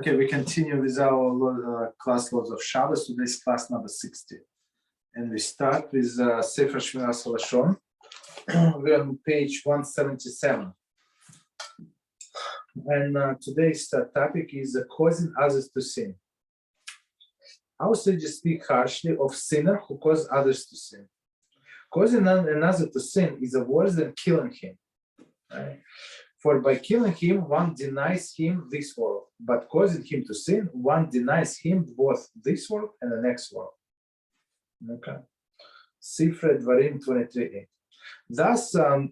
Okay, we continue with our class laws of Shabbos. Today's class number 60. And we start with Sefer Shmiras Lashon. We're on page 177. And today's topic is causing others to sin. Our sages speak harshly of sinner who cause others to sin. Causing another to sin is worse than killing him. Right? For by killing him, one denies him this world, but causing him to sin, one denies him both this world and the next world. Okay. Sifra Dvarim 23a. Thus, to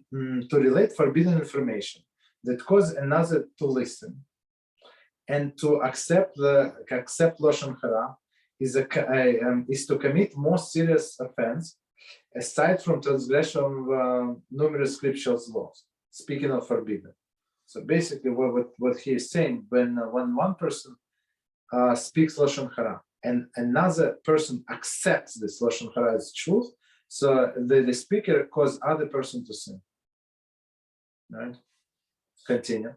relate forbidden information that cause another to listen and to accept Lashon Hara is to commit more serious offense aside from transgression of numerous scriptural laws. Speaking of forbidden, so basically, what he is saying, when one person speaks lashon hara and another person accepts this lashon hara as truth, so the speaker causes other person to sin. Right? Continue.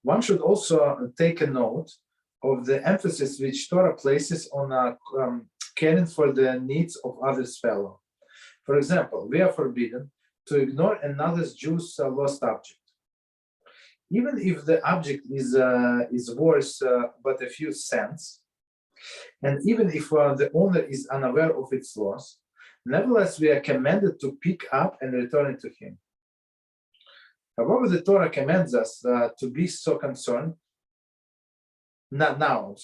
One should also take a note of the emphasis which Torah places on caring for the needs of others' fellow. For example, we are forbidden to ignore another's Jew's lost object. Even if the object is worth but a few cents, and even if the owner is unaware of its loss, nevertheless we are commanded to pick up and return it to him. However, the Torah commands us to be so concerned. Now,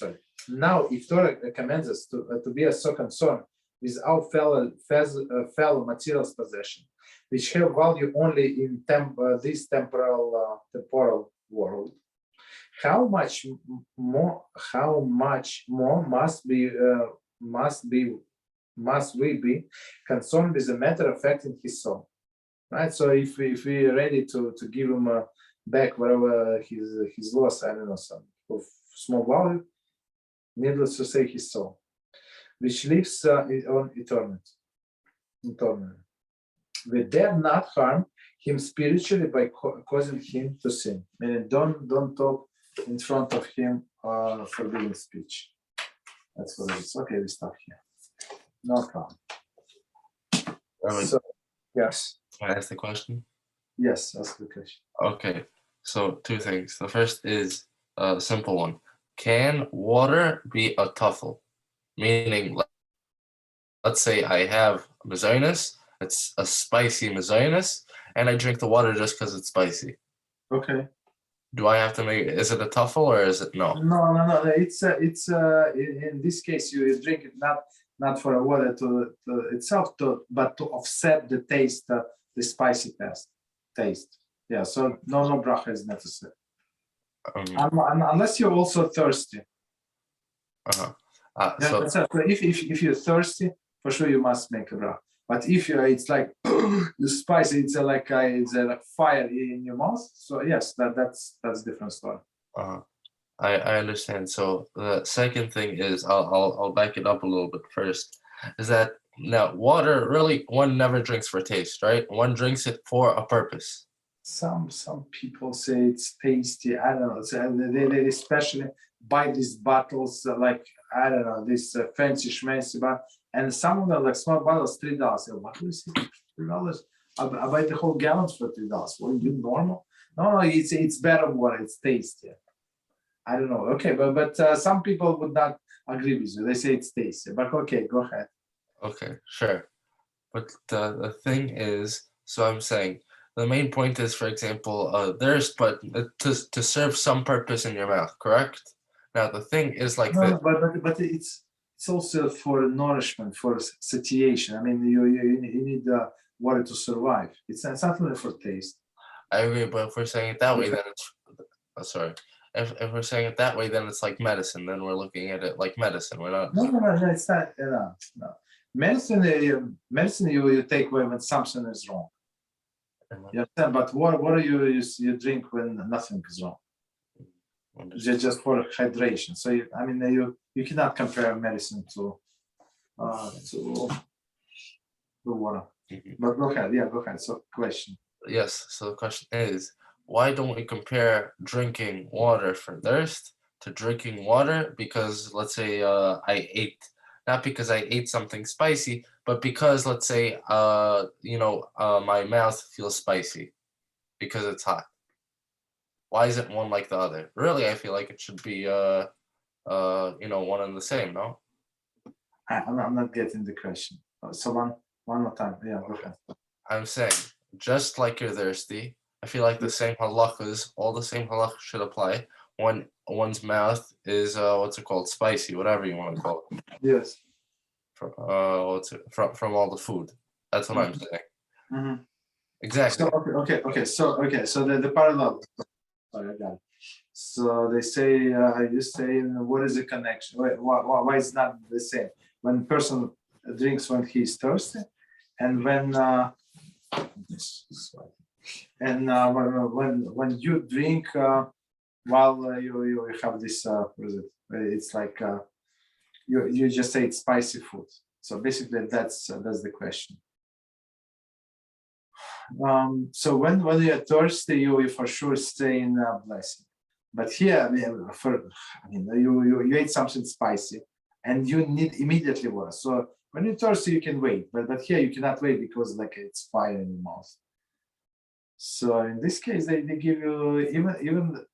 if Torah commands us to be so concerned with our fellow materials possession, which have value only in this temporal world, how much more must we be concerned with the matter affecting his soul, right? So if we are ready to give him back whatever his loss, I don't know, some of small value, needless to say, his soul, which lives on eternity. We dare not harm him spiritually by causing him to sin. Meaning, don't talk in front of him forbidden speech. That's what it is. Okay, we stop here. No problem. So, yes. Can I ask the question? Yes, ask the question. Okay, so two things. The first is a simple one. Can water be a tuffle? Meaning, let's say I have mazonis, it's a spicy mazonis, and I drink the water just because it's spicy. Okay. Do I have to make it? Is it a tuffle or is it no? No. It's in this case you drink it not for a water to itself, but to offset the taste, the spicy taste. Yeah. So no bracha is necessary. Unless you're also thirsty. So if you're thirsty, for sure you must make a bracha. But if it's like the spicy, it's like fire in your mouth. So yes, that's a different story. I understand. So the second thing is I'll back it up a little bit first. Is that now water really one never drinks for taste, right? One drinks it for a purpose. Some people say it's tasty. I don't know. So they especially buy these bottles like I don't know this fancy schmancy bottle. And some of them, like small bottles, $3. What do you say? $3? I buy the whole gallons for $3. Well, you normal? No, it's better water. It's tastier. I don't know. Okay, but some people would not agree with you. They say it's tasty. But okay, go ahead. Okay, sure. But the thing is, so I'm saying the main point is, for example, to serve some purpose in your mouth, correct? Now the thing is like no, but it's also for nourishment, for satiation. I mean, you need water to survive. It's not only for taste. I agree, but if we're saying it that way, then it's sorry. If we're saying it that way, then it's like medicine. Then we're looking at it like medicine. We're not. No, it's not. No. Medicine, you take away when something is wrong. You understand? But water you drink when nothing is wrong. Just for hydration. So you cannot compare medicine to water. Mm-hmm. But go ahead. So question. Yes. So the question is, why don't we compare drinking water for thirst to drinking water because, let's say, I ate, not because I ate something spicy, but because, let's say, my mouth feels spicy because it's hot. Why isn't one like the other? Really, I feel like it should be, one and the same, no? I'm not getting the question. So one more time. Yeah, okay. I'm saying, just like you're thirsty, I feel like the same halachas, all the same halachas should apply when one's mouth is, spicy, whatever you want to call it. Yes. From all the food. That's what I'm saying. Mm-hmm. Exactly. So the parallel. Sorry, I got it. So they say, you say, what is the connection? Why is not the same? When a person drinks when he is thirsty, and when when you drink while you have this, it's like you just say it's spicy food. So basically, that's the question. So when you're thirsty, you for sure stay in blessing. But here, you ate something spicy, and you need immediately water. So when you're thirsty, you can wait. But here you cannot wait because like it's fire in your mouth. So in this case, they give you even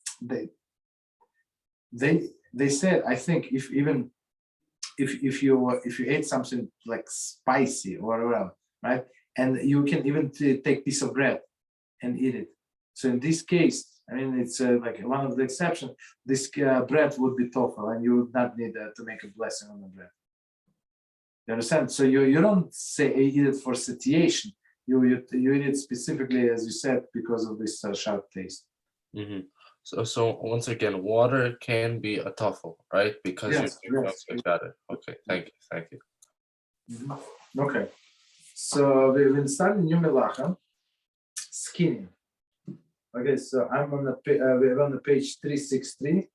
they said, I think if you ate something like spicy or whatever, right? And you can even take piece of bread and eat it. So in this case, I mean, it's like one of the exceptions. This bread would be tofu, and you would not need to make a blessing on the bread. You understand? So you don't say eat it for satiation. You eat it specifically, as you said, because of this sharp taste. Mm-hmm. So once again, water can be a tofu, right? Because yes. Got it. Okay, thank you. Mm-hmm. Okay. So we've started new melacha, skinning. Okay, so I'm on we're on the page 363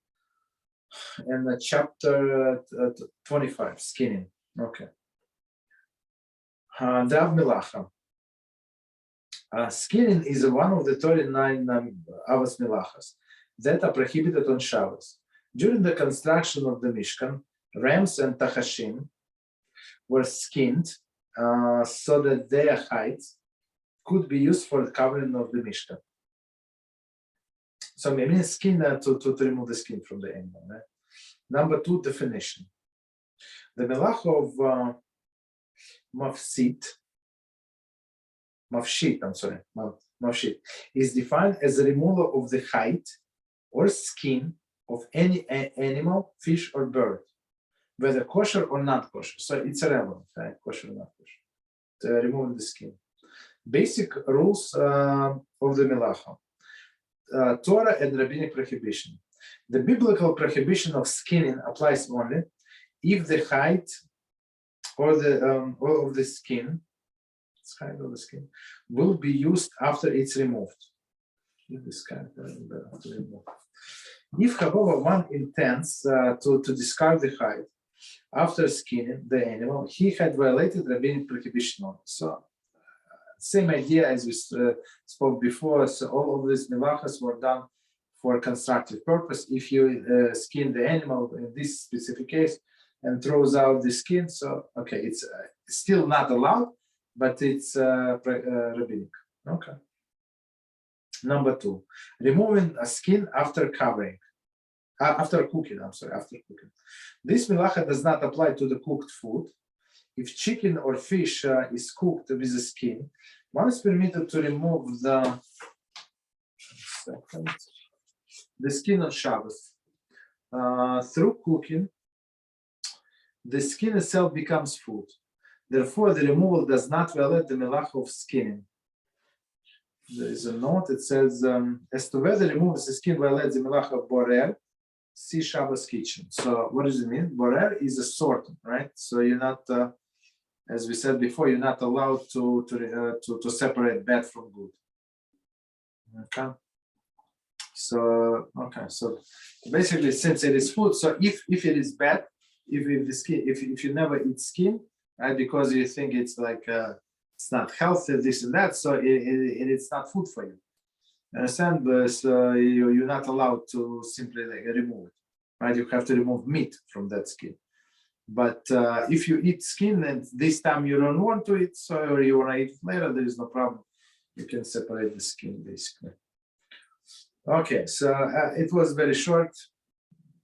and the chapter 25, skinning. Okay. Dav melacha. Skinning is one of the 39 avos melachas that are prohibited on Shabbos. During the construction of the Mishkan, rams and tachashim were skinned so that their hides could be used for the covering of the Mishkan. So I mean skin to remove the skin from the animal. Right? Number 2, definition. The melacha of mafshit is defined as the removal of the hide or skin of any animal, fish, or bird, whether kosher or not kosher. So it's irrelevant, right? Kosher or not kosher. Removing the skin. Basic rules of the melacha. Torah and rabbinic prohibition. The biblical prohibition of skinning applies only if the hide or of the skin will be used after it's removed. If, however, one intends to discard the hide after skinning the animal, he had violated rabbinic prohibition on it. So, same idea as we spoke before. So all of these melachas were done for constructive purpose. If you skin the animal in this specific case and throws out the skin, so okay, it's still not allowed, but it's rabbinic. Okay. Number 2, removing a skin after covering, after cooking. This melacha does not apply to the cooked food. If chicken or fish is cooked with the skin, one is permitted to remove the skin on Shabbos. Through cooking, the skin itself becomes food. Therefore, the removal does not violate the melacha of skinning. There is a note. It says, as to whether removing the skin violates the melacha of borer, see Shabbos kitchen. So what does it mean? Borer is a sorting, right? So you're not, as we said before, you're not allowed to separate bad from good. Okay. So basically, since it is food, so if it is bad, if the skin, if you never eat skin, right, because you think it's like it's not healthy, this and that, so it's not food for you. Understand? But so you're not allowed to simply like remove it. right? You have to remove meat from that skin. But if you eat skin and this time you don't want to eat soy or you want to eat it later, there is no problem. You can separate the skin basically. Okay, so it was very short.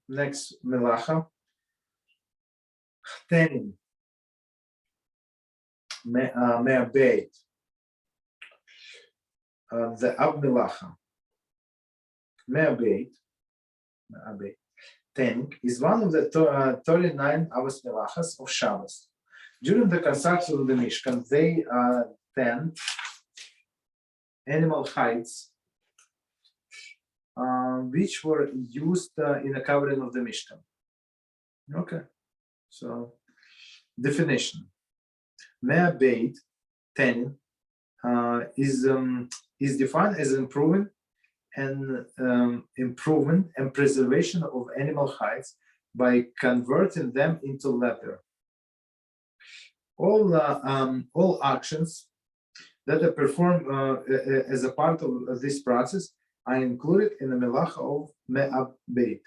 Next melacha. Tanning. Me'abed. The ab melacha. Me'abed. Tanning is one of the 39 avos melachas of Shabbos. During the construction of the Mishkan, they tanned animal hides, which were used in the covering of the Mishkan. Okay, so definition: Me'abed, tanning, is defined as improvement and preservation of animal hides by converting them into leather. All actions that are performed as a part of this process are included in the melacha of me'abed.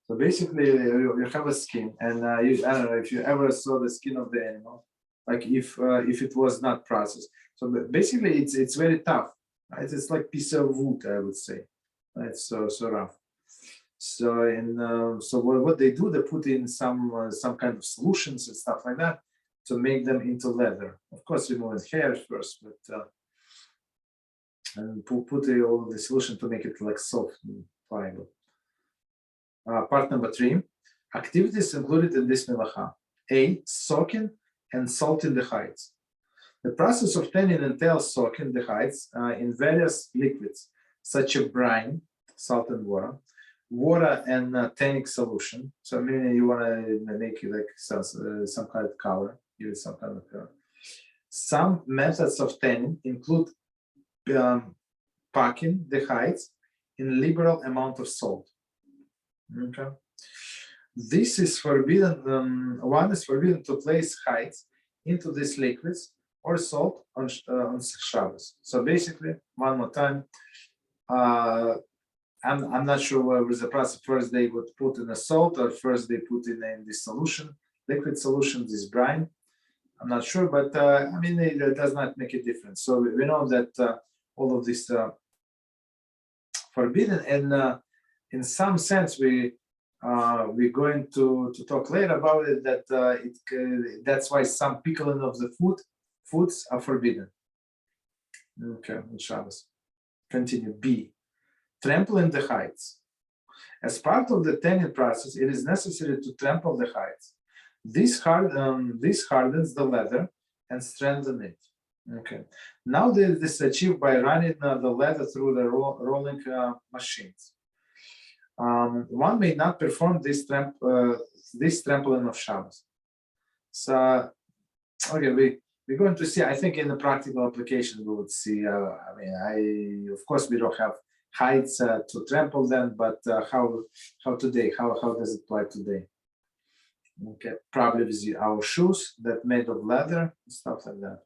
So basically, you have a skin, and I don't know if you ever saw the skin of the animal, like if it was not processed. So basically, it's very tough. Right? It's like piece of wood, I would say. Right? So rough. So so what they do, they put in some kind of solutions and stuff like that to make them into leather. Of course, removing hair first, but and put all the solution to make it like soft and pliable. Part number 3: activities included in this melacha. A. Soaking and salting the hides. The process of tanning entails soaking the hides in various liquids, such as brine, salt and water and tannic solution. So meaning you want to make it like some kind of color, give it some kind of color. Some methods of tanning include packing the hides in liberal amount of salt. Okay. This is forbidden. One is forbidden to place hides into these liquids or salt on Shabbos. So basically, one more time, I'm not sure whether the process first they would put in a salt or first they put in this solution, liquid solution, this brine. I'm not sure, but I mean it does not make a difference. So we know that all of this forbidden, and in some sense we're going to talk later about it. That that's why some pickling of the foods are forbidden. Okay, in Shabbos. Continue. B. Trampling the hides. As part of the tanning process, it is necessary to trample the hides. This hardens the leather and strengthens it. Okay. Now this is achieved by running the leather through the rolling machines. One may not perform this trampling of Shabbos. So, okay, we're going to see. I think in the practical application we would see. Of course we don't have hides to trample them, but how today? How does it apply today? Okay, probably with our shoes that made of leather, stuff like that.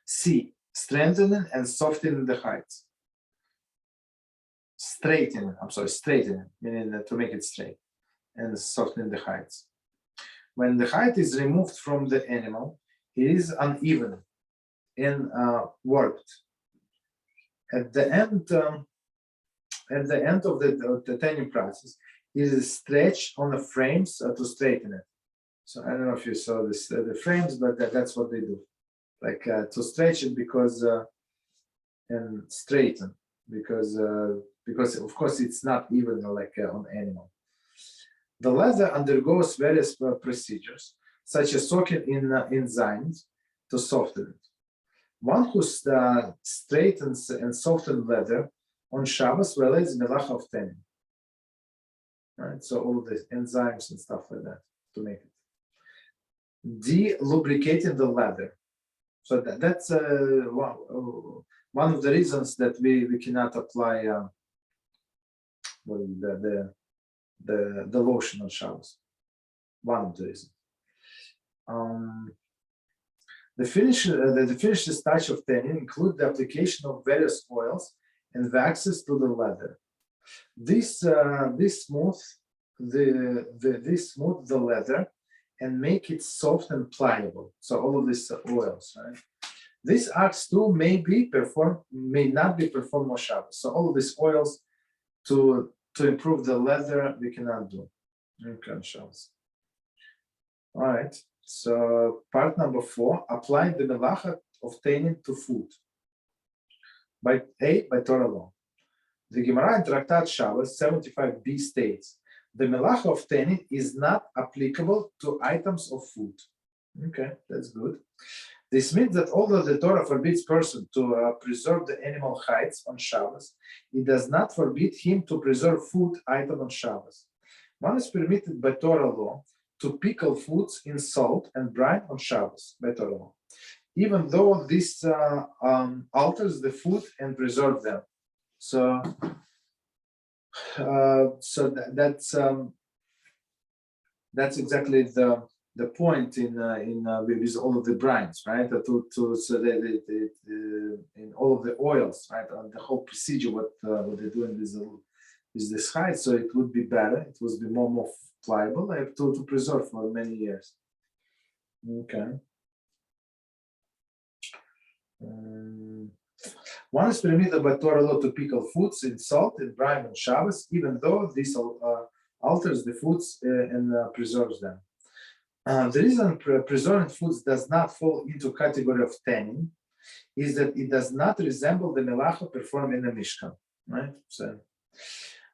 C. Strengthening and softening the hides. Straightening, meaning to make it straight, and softening the hides. When the hide is removed from the animal, it is uneven and warped. At the end of the tanning process, it is stretched on the frames to straighten it. So I don't know if you saw this, the frames, but that's what they do, like to stretch it and straighten because of course it's not even like on animal. The leather undergoes various procedures, such as soaking in enzymes to soften it. One who straightens and softens leather on Shabbos violates the melacha of tanning. Right, so all of the enzymes and stuff like that to make it. D. Lubricating the leather. So that's one of the reasons that we cannot apply the lotion on Shabbos. One of the reasons. The finishes touch of tanning include the application of various oils and waxes to the leather. This smooth the leather and make it soft and pliable. So all of these oils, right? These acts too may not be performed on Shabbos. So all of these oils to improve the leather we cannot do. Okay, Shabbos. All right. So part number 4: applying the melacha of taining to food. By Torah law. The Gemara in Tractat Shabbos 75b states, the melacha of taining is not applicable to items of food. Okay, that's good. This means that although the Torah forbids person to preserve the animal hides on Shabbos, it does not forbid him to preserve food item on Shabbos. One is permitted by Torah law to pickle foods in salt and brine on Shabbos by Torah law, even though this alters the food and preserve them. So that's exactly the point in with all of the brines, right? In all of the oils, right? And the whole procedure, what they're doing is this hide, so it would be better. It would be more pliable. I have to preserve for many years. Okay. One is permitted by Torah law to pickle foods in salt and brine on Shabbos, even though this alters the foods and preserves them. The reason preserving foods does not fall into category of tanning is that it does not resemble the melacha performed in the Mishkan, right? So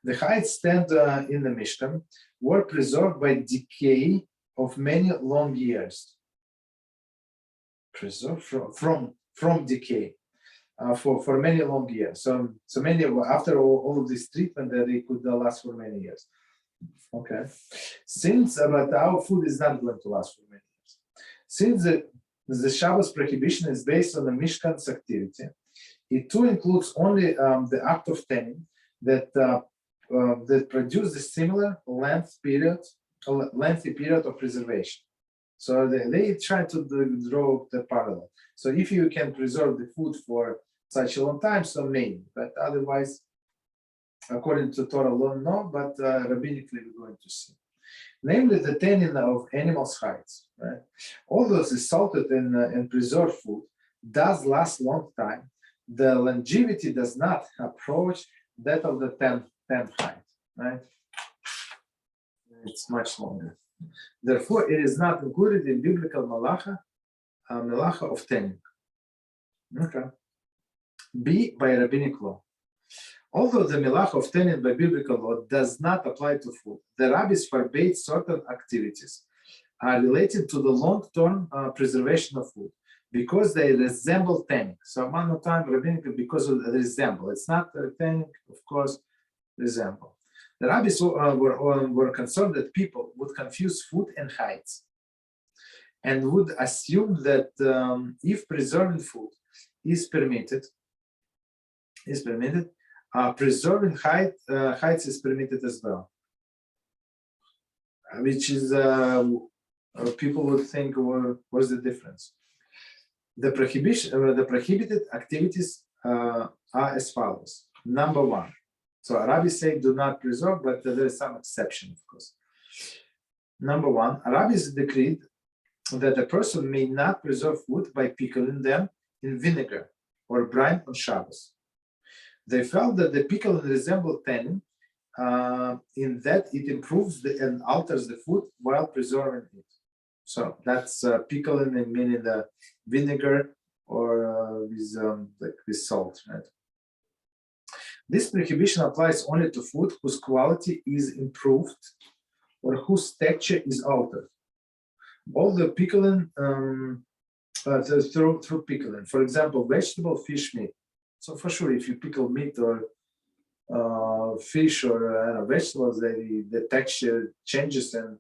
the hides stand in the Mishkan were preserved by decay of many long years. Preserved from decay. For many long years. So many, after all of this treatment, they could last for many years. Okay. But our food is not going to last for many years. Since the Shabbos prohibition is based on the Mishkan's activity, it too includes only the act of tanning that produce a similar lengthy period of preservation. So they try to draw the parallel. So if you can preserve the food for such a long time, so maybe, but otherwise, according to Torah law, no, but rabbinically we're going to see. Namely, the tanning of animals' hides, right? Although the salted and preserved food does last long time, the longevity does not approach that of the tanned hide, right? It's much longer. Therefore, it is not included in biblical melacha of tanning. Okay. B, by rabbinic law. Although the melacha of tanning by biblical law does not apply to food, the rabbis forbade certain activities related to the long-term preservation of food because they resemble tanning. So one more time, rabbinic, because of the resemble. It's not tanning, of course, resemble. The rabbis were concerned that people would confuse food and hides and would assume that if preserving food is permitted, preserving hides is permitted as well, which is people would think, what's the difference? The prohibited activities are as follows. Number 1. So rabbis say do not preserve, but there is some exception, of course. Number 1, rabbis decreed that a person may not preserve food by pickling them in vinegar or brine on Shabbos. They felt that the pickling resembled tanning in that it improves and alters the food while preserving it. So that's pickling, meaning the vinegar or with salt, right? This prohibition applies only to food whose quality is improved or whose texture is altered. All the pickling through pickling, for example, vegetable, fish, meat. So for sure, if you pickle meat or fish or vegetables, the texture changes and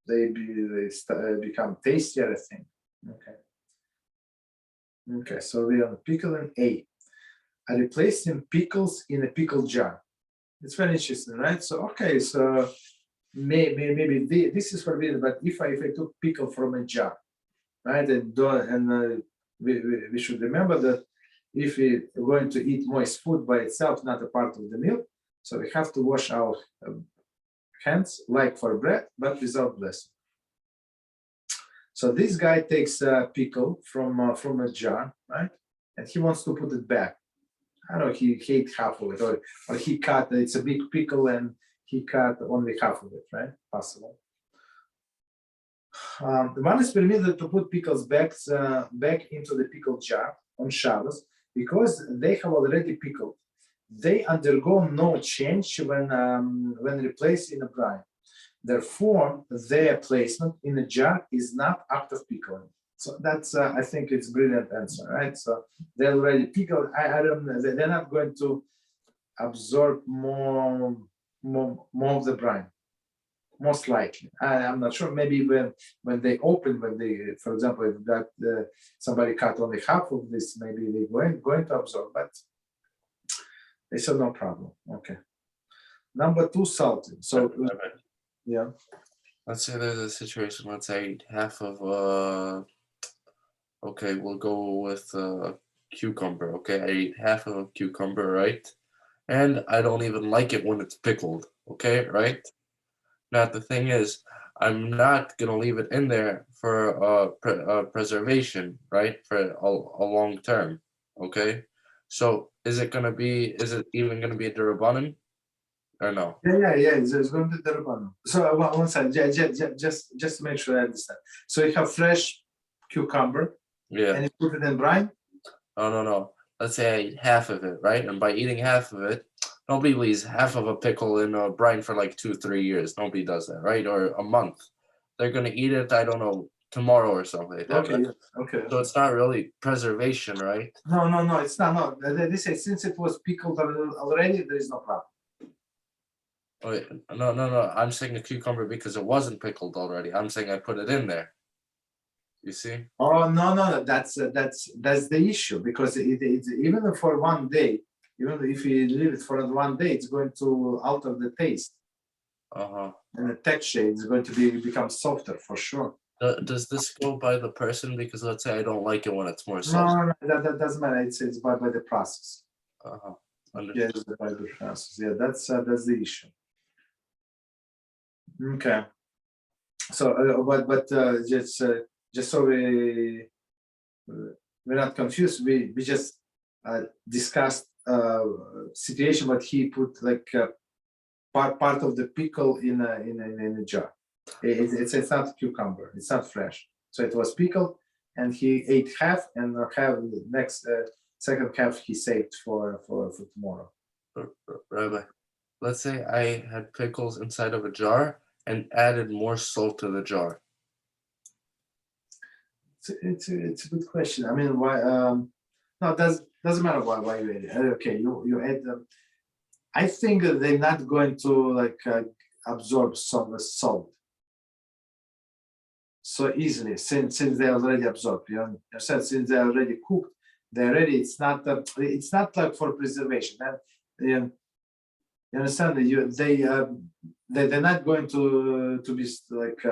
they become tastier, I think. Okay, so we are pickling A. I replacing pickles in a pickle jar. It's very interesting, right? So okay, so maybe this is forbidden, but if I took pickle from a jar, right, and we should remember that if we're going to eat moist food by itself, not a part of the meal, So we have to wash our hands like for bread, but without blessing. So this guy takes a pickle from a jar, right? And he wants to put it back. I don't know, he ate half of it, or he cut, it's a big pickle and he cut only half of it, right? Possible. One is permitted to put pickles back into the pickle jar on Shabbos because they have already pickled. They undergo no change when replaced in a brine. Therefore, their placement in a jar is not act of pickling. So that's, I think it's a brilliant answer, right? So they're already pickled. I don't know, they're not going to absorb more of the brine, most likely. I'm not sure. Maybe when they open, for example, if that somebody cut only half of this, maybe they're going to absorb, but they said no problem. Okay. Number 2, salting. So yeah. Let's say there's a situation, let's say half of okay, we'll go with cucumber. Okay, I eat half of a cucumber, right? And I don't even like it when it's pickled. Okay, right? Now the thing is, I'm not gonna leave it in there for preservation, right? For a long term. Okay, so is it even gonna be a durabanan or no? Yeah. It's going to be the Rabbanon. So one second, just to make sure I understand. So you have fresh cucumber, Yeah. and you put it in brine. No. Let's say I eat half of it, right? And by eating half of it, nobody leaves half of a pickle in a brine for like 2-3 years. Nobody does that, right? Or a month. They're gonna eat it, I don't know, tomorrow or something like that. Okay, Right? okay. So it's not really preservation, right? No, it's not. No, they say since it was pickled already, there is no problem. Wait, no. I'm saying a cucumber because it wasn't pickled already. I'm saying I put it in there. You see? Oh no, that's the issue because it's even for 1 day, even if you leave it for 1 day, it's going to alter the taste and the texture. It's going to become softer for sure. Does this go by the person? Because let's say I don't like it when it's more soft. No, that doesn't matter. It's by the process. Yeah, it's by the process. Yeah, that's the issue. Okay. So, but just so we're not confused, we just discussed situation, but he put like part of the pickle in a jar. It's not a cucumber. It's not fresh. So it was pickled, and he ate half, and half next second half he saved for tomorrow. Rabbi, let's say I had pickles inside of a jar and added more salt to the jar. It's a good question. I mean, why? No, it doesn't matter why you add it. Okay, you add them. I think they're not going to like absorb some salt so easily since they already absorbed. You understand? Since they're already cooked, it's not like for preservation. And you understand that they're not going to be like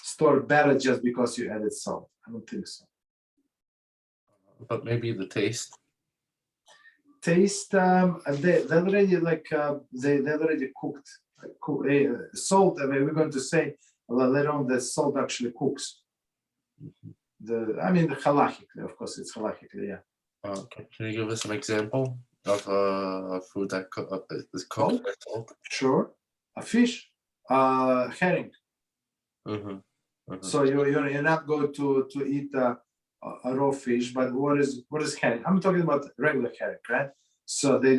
stored better just because you added salt. I don't think so. But maybe the taste. They already like they already cooked. Salt. I mean, we're going to say later on that salt actually cooks. The halachically, of course, it's halachically, yeah. Okay. Can you give us an example of a food that is cooked with salt? Sure. A fish, herring. So you're not going to eat a raw fish, but what is herring? I'm talking about regular herring, right? So they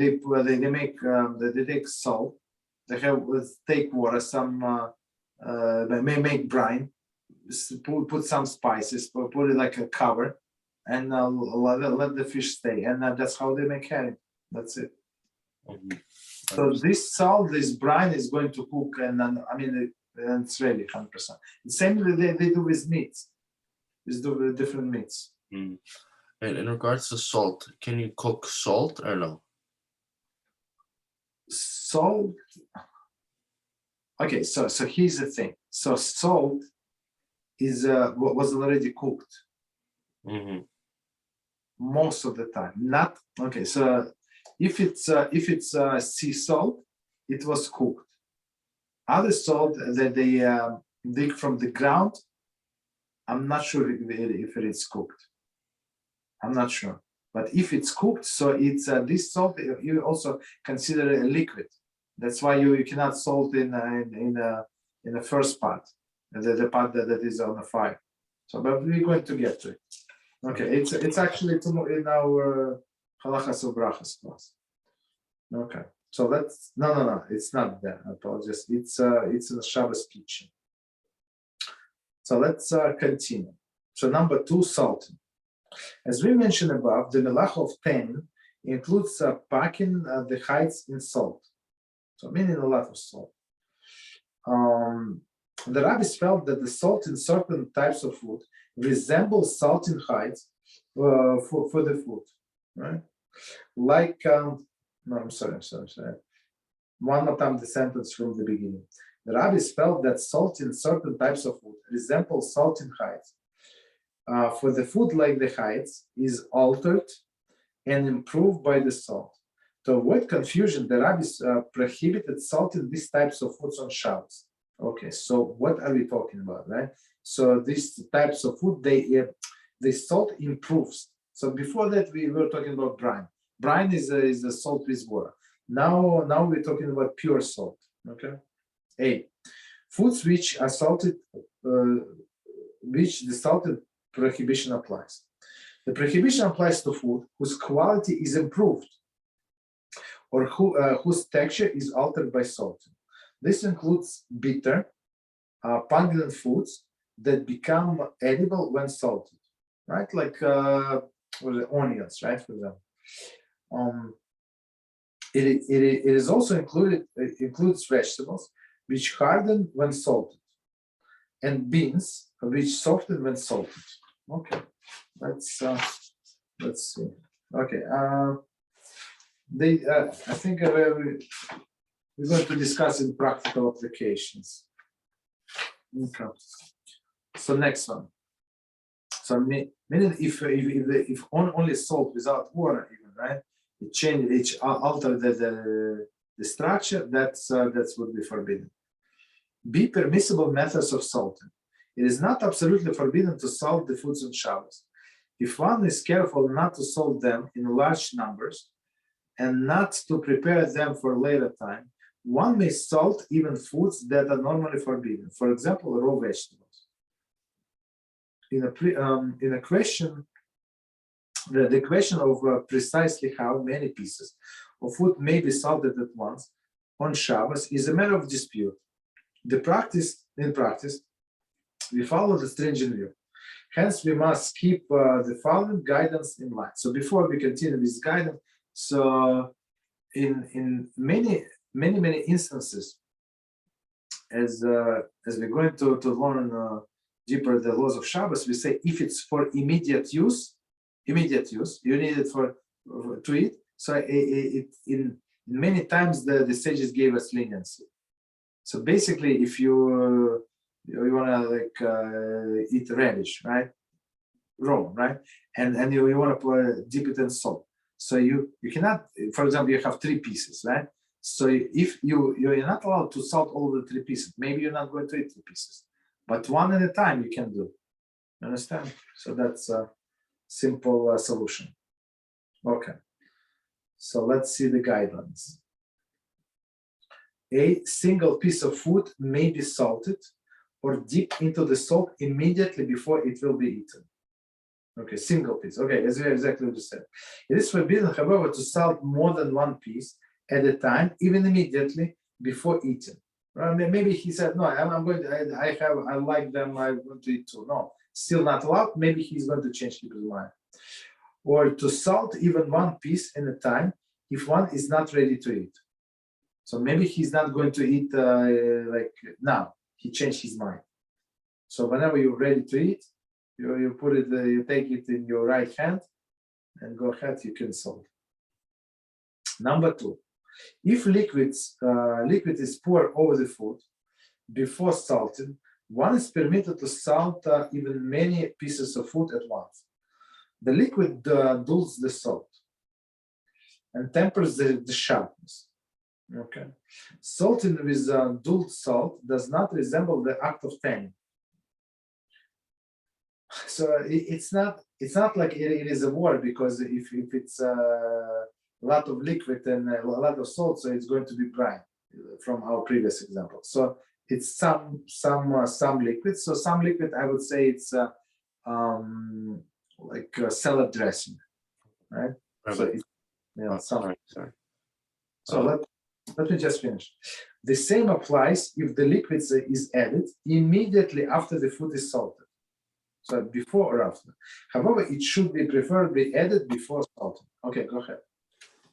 take salt, they take water, they may make brine, put some spices, put it like a cover, and let the fish stay, and that's how they make herring. That's it. So this salt, this brine is going to cook, and it's ready 100%. The same they do with meats. They do with different meats. And in regards to salt, can you cook salt or no? Salt. Okay, so here's the thing. So salt is was already cooked most of the time. Not okay. So If it's sea salt, it was cooked. Other salt that they dig from the ground, I'm not sure if it is cooked. I'm not sure. But if it's cooked, so it's this salt you also consider a liquid. That's why you cannot salt in the first part, the part that is on the fire. So, but we're going to get to it. Okay, it's actually in our halachas ubrachas class. Okay, so that's no, it's not there. I apologize. It's in the Shabbos kitchen. So let's continue. So number 2, salting. As we mentioned above, the melach of 10 includes packing the hides in salt. So meaning a lot of salt. The rabbis felt that the salt in certain types of food resembles salt in hides for the food, right? Like, no, I'm sorry. One more time the sentence from the beginning. The rabbis felt that salt in certain types of food resembles salt in hides. For the food like the hides is altered and improved by the salt. To avoid confusion, the rabbis prohibited salt in these types of foods on Shabbos. Okay, so what are we talking about, right? So these types of food, the salt improves. So before that, we were talking about brine. Brine is a salt with water. Now we're talking about pure salt. Okay. A, foods which are salted, which the salted prohibition applies. The prohibition applies to food whose quality is improved or whose texture is altered by salting. This includes bitter, pungent foods that become edible when salted, right? Like onions, right? For example. It is also includes vegetables which harden when salted, and beans which soften when salted. Okay, let's see. Okay, I think we're going to discuss in practical applications. Okay, so next one. So meaning if only salt without water, even, right? It alter the structure. That would be forbidden. B, permissible methods of salting. It is not absolutely forbidden to salt the foods on Shabbos. If one is careful not to salt them in large numbers and not to prepare them for later time, one may salt even foods that are normally forbidden. For example, raw vegetables. In a question, the question of precisely how many pieces of food may be salted at once on Shabbos is a matter of dispute. In practice, we follow the stringent view. Hence, we must keep the following guidance in mind. So before we continue this guidance, so in many instances, as we're going to learn deeper the laws of Shabbos, we say if it's for immediate use, you need it to eat. So in many times the sages gave us leniency. So basically, if you want to eat radish, right, raw, right, and you want to dip it in salt, so you cannot. For example, you have 3 pieces, right? So if you're not allowed to salt all the 3 pieces, maybe you're not going to eat 3 pieces, but one at a time you can do. You understand? So that's a simple solution. Okay. So let's see the guidelines. A single piece of food may be salted or dipped into the salt immediately before it will be eaten. Okay, single piece. Okay, as exactly what you said. It is forbidden, however, to salt more than 1 piece at a time, even immediately before eating. Right? Maybe he said, no, I'm going to, I like them, I want to eat too. No, still not allowed. Maybe he's going to change his mind. Or to salt even 1 piece at a time if one is not ready to eat. So maybe he's not going to eat like now. He changed his mind. So whenever you're ready to eat, you put it, you take it in your right hand, and go ahead. You can salt. Number 2, if liquid is poured over the food before salting, one is permitted to salt even many pieces of food at once. The liquid dulls the salt. and tempers the sharpness. Okay, salting with dulled salt does not resemble the act of tanning. So it's not like it is a water, because if it's a lot of liquid and a lot of salt, so it's going to be brine from our previous example. So it's some liquid. So some liquid, I would say it's like salad dressing, right? So it's, sorry. So let me just finish. The same applies if the liquid is added immediately after the food is salted. So before or after. However, it should be preferably added before salting. Okay, go ahead.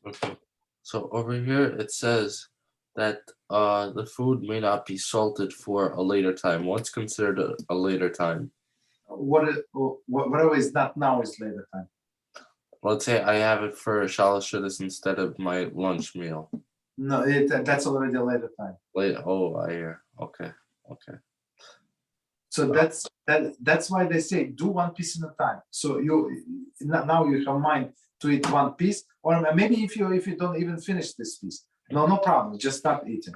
Okay. So over here it says that the food may not be salted for a later time. What's considered a later time? Whatever is not now is later time. Let's say I have it for Shabbos instead of my lunch meal. No, that's already a later time. Oh, I hear. Okay. So that's why they say do one piece at a time. So now you have mind to eat one piece, or maybe if you don't even finish this piece, no problem, just stop eating.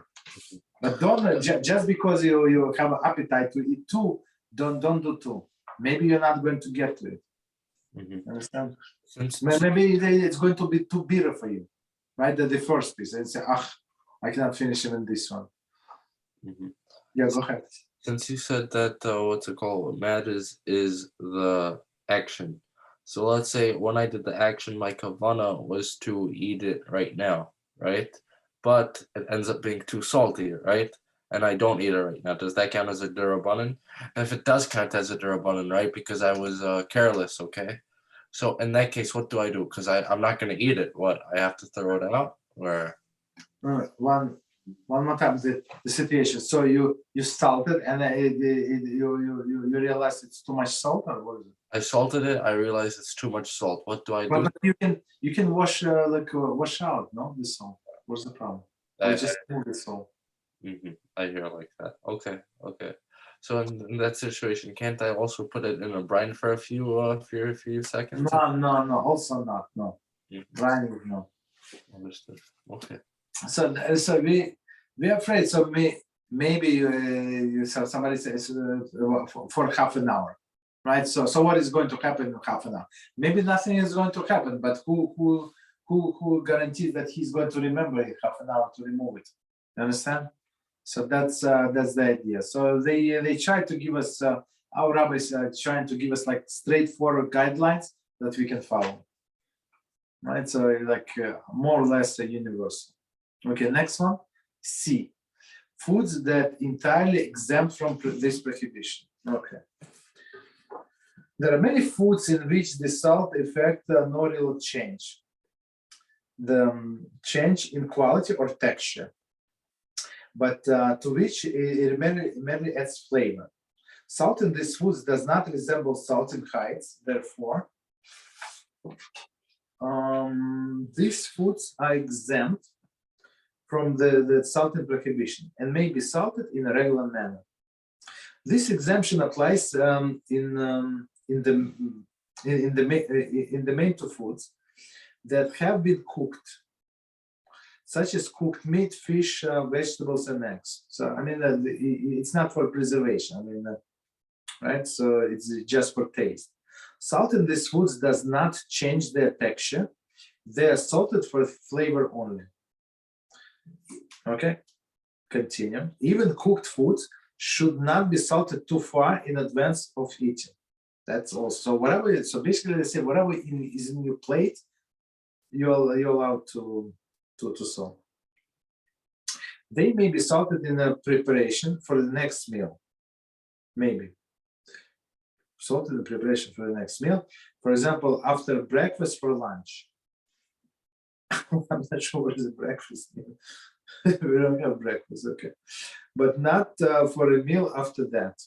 But don't just because you have an appetite to eat two, don't do two. Maybe you're not going to get to it. Understand? Maybe it's going to be too bitter for you, right? The first piece, and say, I cannot finish even this one. Yeah, go ahead. Since you said that, what matters is the action. So let's say when I did the action, my kavana was to eat it right now, right? But it ends up being too salty, right? And I don't eat it right now. Does that count as a durabanan? If it does count as a durabanan, right? Because I was careless, okay? So in that case, what do I do? Because I'm not going to eat it. What, I have to throw it out? Or one more time the situation. So you salted and you realize it's too much salt, or what is it? I salted it. I realized it's too much salt. What do I do? But you can wash wash out, no, the salt. What's the problem? Or just move the salt. I hear like that. Okay. So in that situation, can't I also put it in a brine for a few seconds? No. Also not. No. Brine, no. Understood. Okay. So we are afraid. So maybe somebody says for half an hour, right? So what is going to happen in half an hour? Maybe nothing is going to happen, but who guarantees that he's going to remember in half an hour to remove it? You understand? So that's the idea. So they try to give us our rabbis are trying to give us like straightforward guidelines that we can follow, right? So like more or less a universal. Okay, next one, C, foods that entirely exempt from this prohibition. Okay. There are many foods in which the salt effect no real change. The change in quality or texture, but to which it merely adds flavor. Salt in these foods does not resemble salt in heights, therefore, these foods are exempt from the salting prohibition and may be salted in a regular manner. This exemption applies in the main two foods that have been cooked, such as cooked meat, fish, vegetables, and eggs. So I mean, it's not for preservation. I mean, right? So it's just for taste. Salt in these foods does not change their texture. They are salted for flavor only. Okay, continue. Even cooked foods should not be salted too far in advance of eating. That's also whatever. So basically, they say whatever is in your plate, you're allowed to salt. They may be salted in a preparation for the next meal. Maybe salted in preparation for the next meal. For example, after breakfast for lunch. I'm not sure what is a breakfast meal. We don't have breakfast, okay, but not for a meal after that.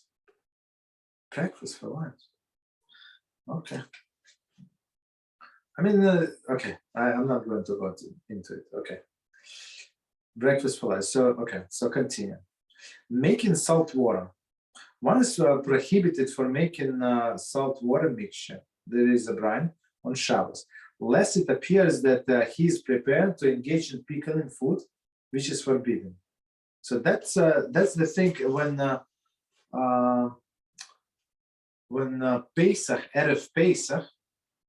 Breakfast for lunch, okay. I mean, okay, I'm not going to go into it, okay. Breakfast for lunch, so okay, so continue. Making salt water. One is prohibited for making salt water mixture. There is a brine on Shabbos. less it appears that he is prepared to engage in pickling food, which is forbidden. So that's the thing when Pesach, Erev Pesach,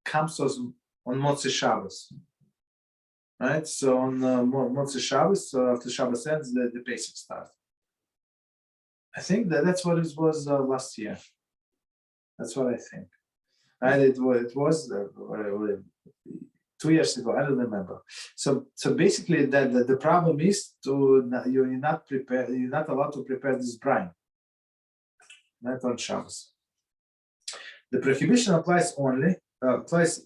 comes on Motzei Shabbos, right? So on Motzei Shabbos, so after Shabbos ends, the Pesach starts. I think that's what it was last year. That's what I think. Right? It was 2 years ago. I don't remember. So basically, the problem is you're not prepared. You're not allowed to prepare this brine, not on Shabbos. The prohibition applies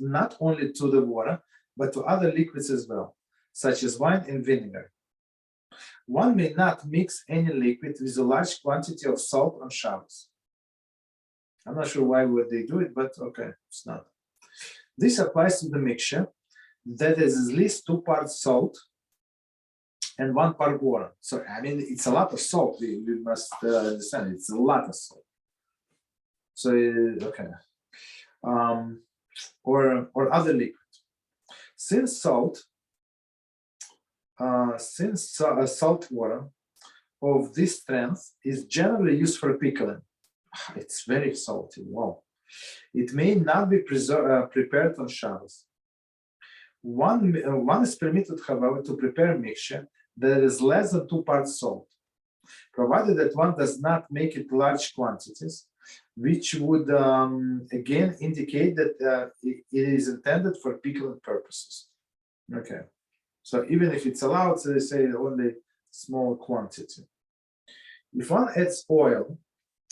not only to the water, but to other liquids as well, such as wine and vinegar. One may not mix any liquid with a large quantity of salt on Shabbos. I'm not sure why would they do it, but okay, it's not. This applies to the mixture that is at least 2 parts salt and 1 part water. So I mean, it's a lot of salt. We must understand it's a lot of salt. So okay, or other liquid. Since salt water of this strength is generally used for pickling. It's very salty. Wow! It may not be prepared on Shabbos. One is permitted, however, to prepare a mixture that is less than 2 parts salt, provided that one does not make it large quantities, which would again indicate that it is intended for pickling purposes. Okay, so even if it's allowed, so they say only small quantity. If one adds oil,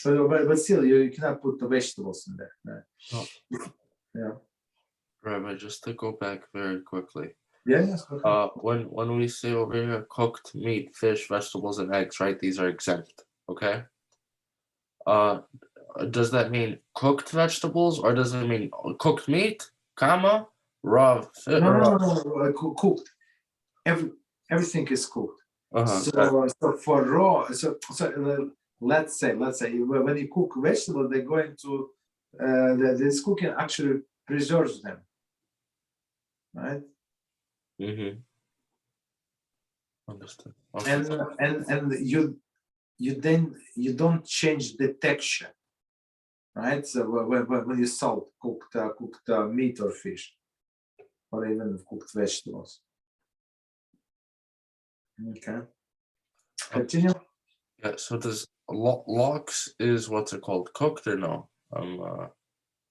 but still you cannot put the vegetables in there. Right? Oh. Yeah. Rabbi, just to go back very quickly. Yeah, yes. Okay. When we say over here cooked meat, fish, vegetables, and eggs, right? These are exempt. Okay. Does that mean cooked vegetables, or does it mean cooked meat, raw fish? No, cooked. Everything is cooked. So for raw, so let's say when you cook vegetable, they're going to this cooking actually preserves them, right? Mm-hmm. Understood. Okay. And you don't change the texture, right? So when you cooked meat or fish, or even cooked vegetables. Okay. Continue. Yeah. So does lox is what's it called? Cooked or no?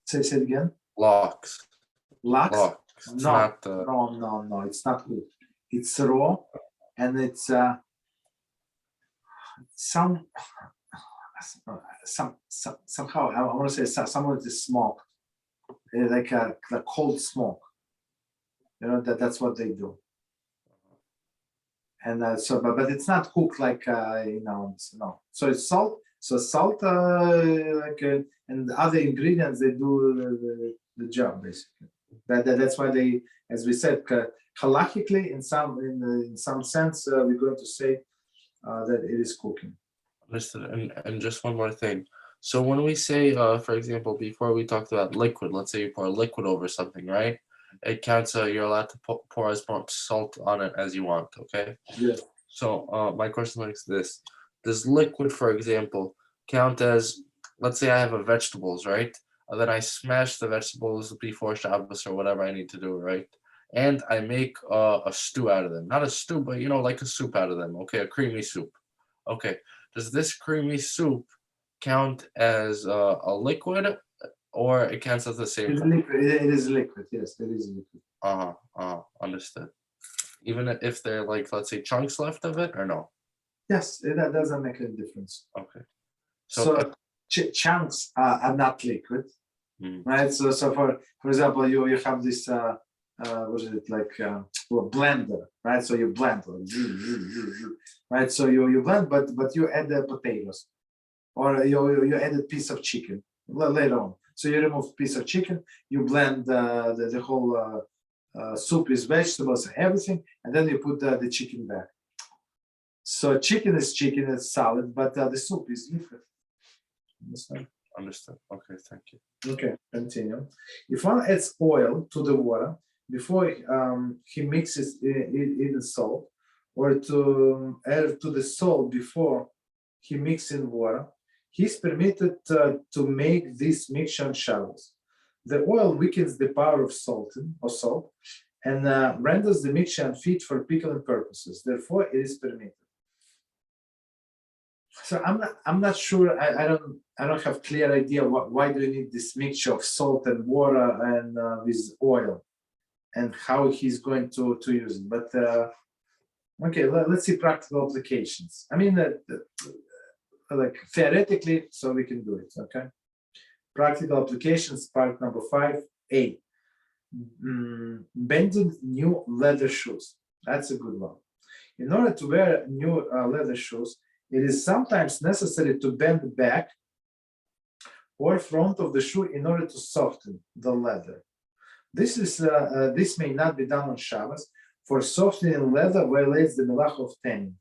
Say it again. Lox. Lox? It's No, not, no, it's not cooked. It's raw, and it's somehow I want to say some of it is smoked, like a cold smoke. You know that's what they do. And but it's not cooked like no. So it's salt. So salt, and the other ingredients, they do the job basically. That's why they, as we said, halachically, in some sense, we're going to say that it is cooking. Understood. And just one more thing. So when we say, for example, before we talked about liquid, let's say you pour liquid over something, right? It counts. You're allowed to pour as much salt on it as you want. Okay. Yeah. So my question is this: does liquid, for example, count as, let's say I have a vegetables, right? And then I smash the vegetables before Shabbos or whatever I need to do, right? And I make a stew out of them. Not a stew, but like a soup out of them. Okay, a creamy soup. Okay. Does this creamy soup count as a liquid, or it counts as the same thing? It is liquid. Yes, it is liquid. Understood. Even if they're like, let's say, chunks left of it, or no? Yes, that doesn't make any difference. Okay. So chunks are not liquid, right? So for example, you have this what is it, like a blender, right? So you blend, right? So you blend, but you add the potatoes, or you add a piece of chicken later on. So you remove piece of chicken, you blend the whole soup is vegetables and everything, and then you put the chicken back. So chicken is chicken, it's solid, but the soup is liquid. Understood. Okay, thank you. Okay, continue. If one adds oil to the water, before he mixes it in salt, or to add to the salt before he mixes in water, he's permitted to make this mixture on Shabbos. The oil weakens the power of salt and renders the mixture unfit for pickling purposes. Therefore, it is permitted. So I'm not sure. I don't have clear idea why do you need this mixture of salt and water and with oil, and how he's going to use it. But okay, let's see practical applications. I mean, like theoretically, so we can do it. Okay, practical applications, part number 5A. Bending new leather shoes. That's a good one. In order to wear new leather shoes, it is sometimes necessary to bend back or front of the shoe in order to soften the leather. This may not be done on Shabbos, for softening leather violates the melach of tanning.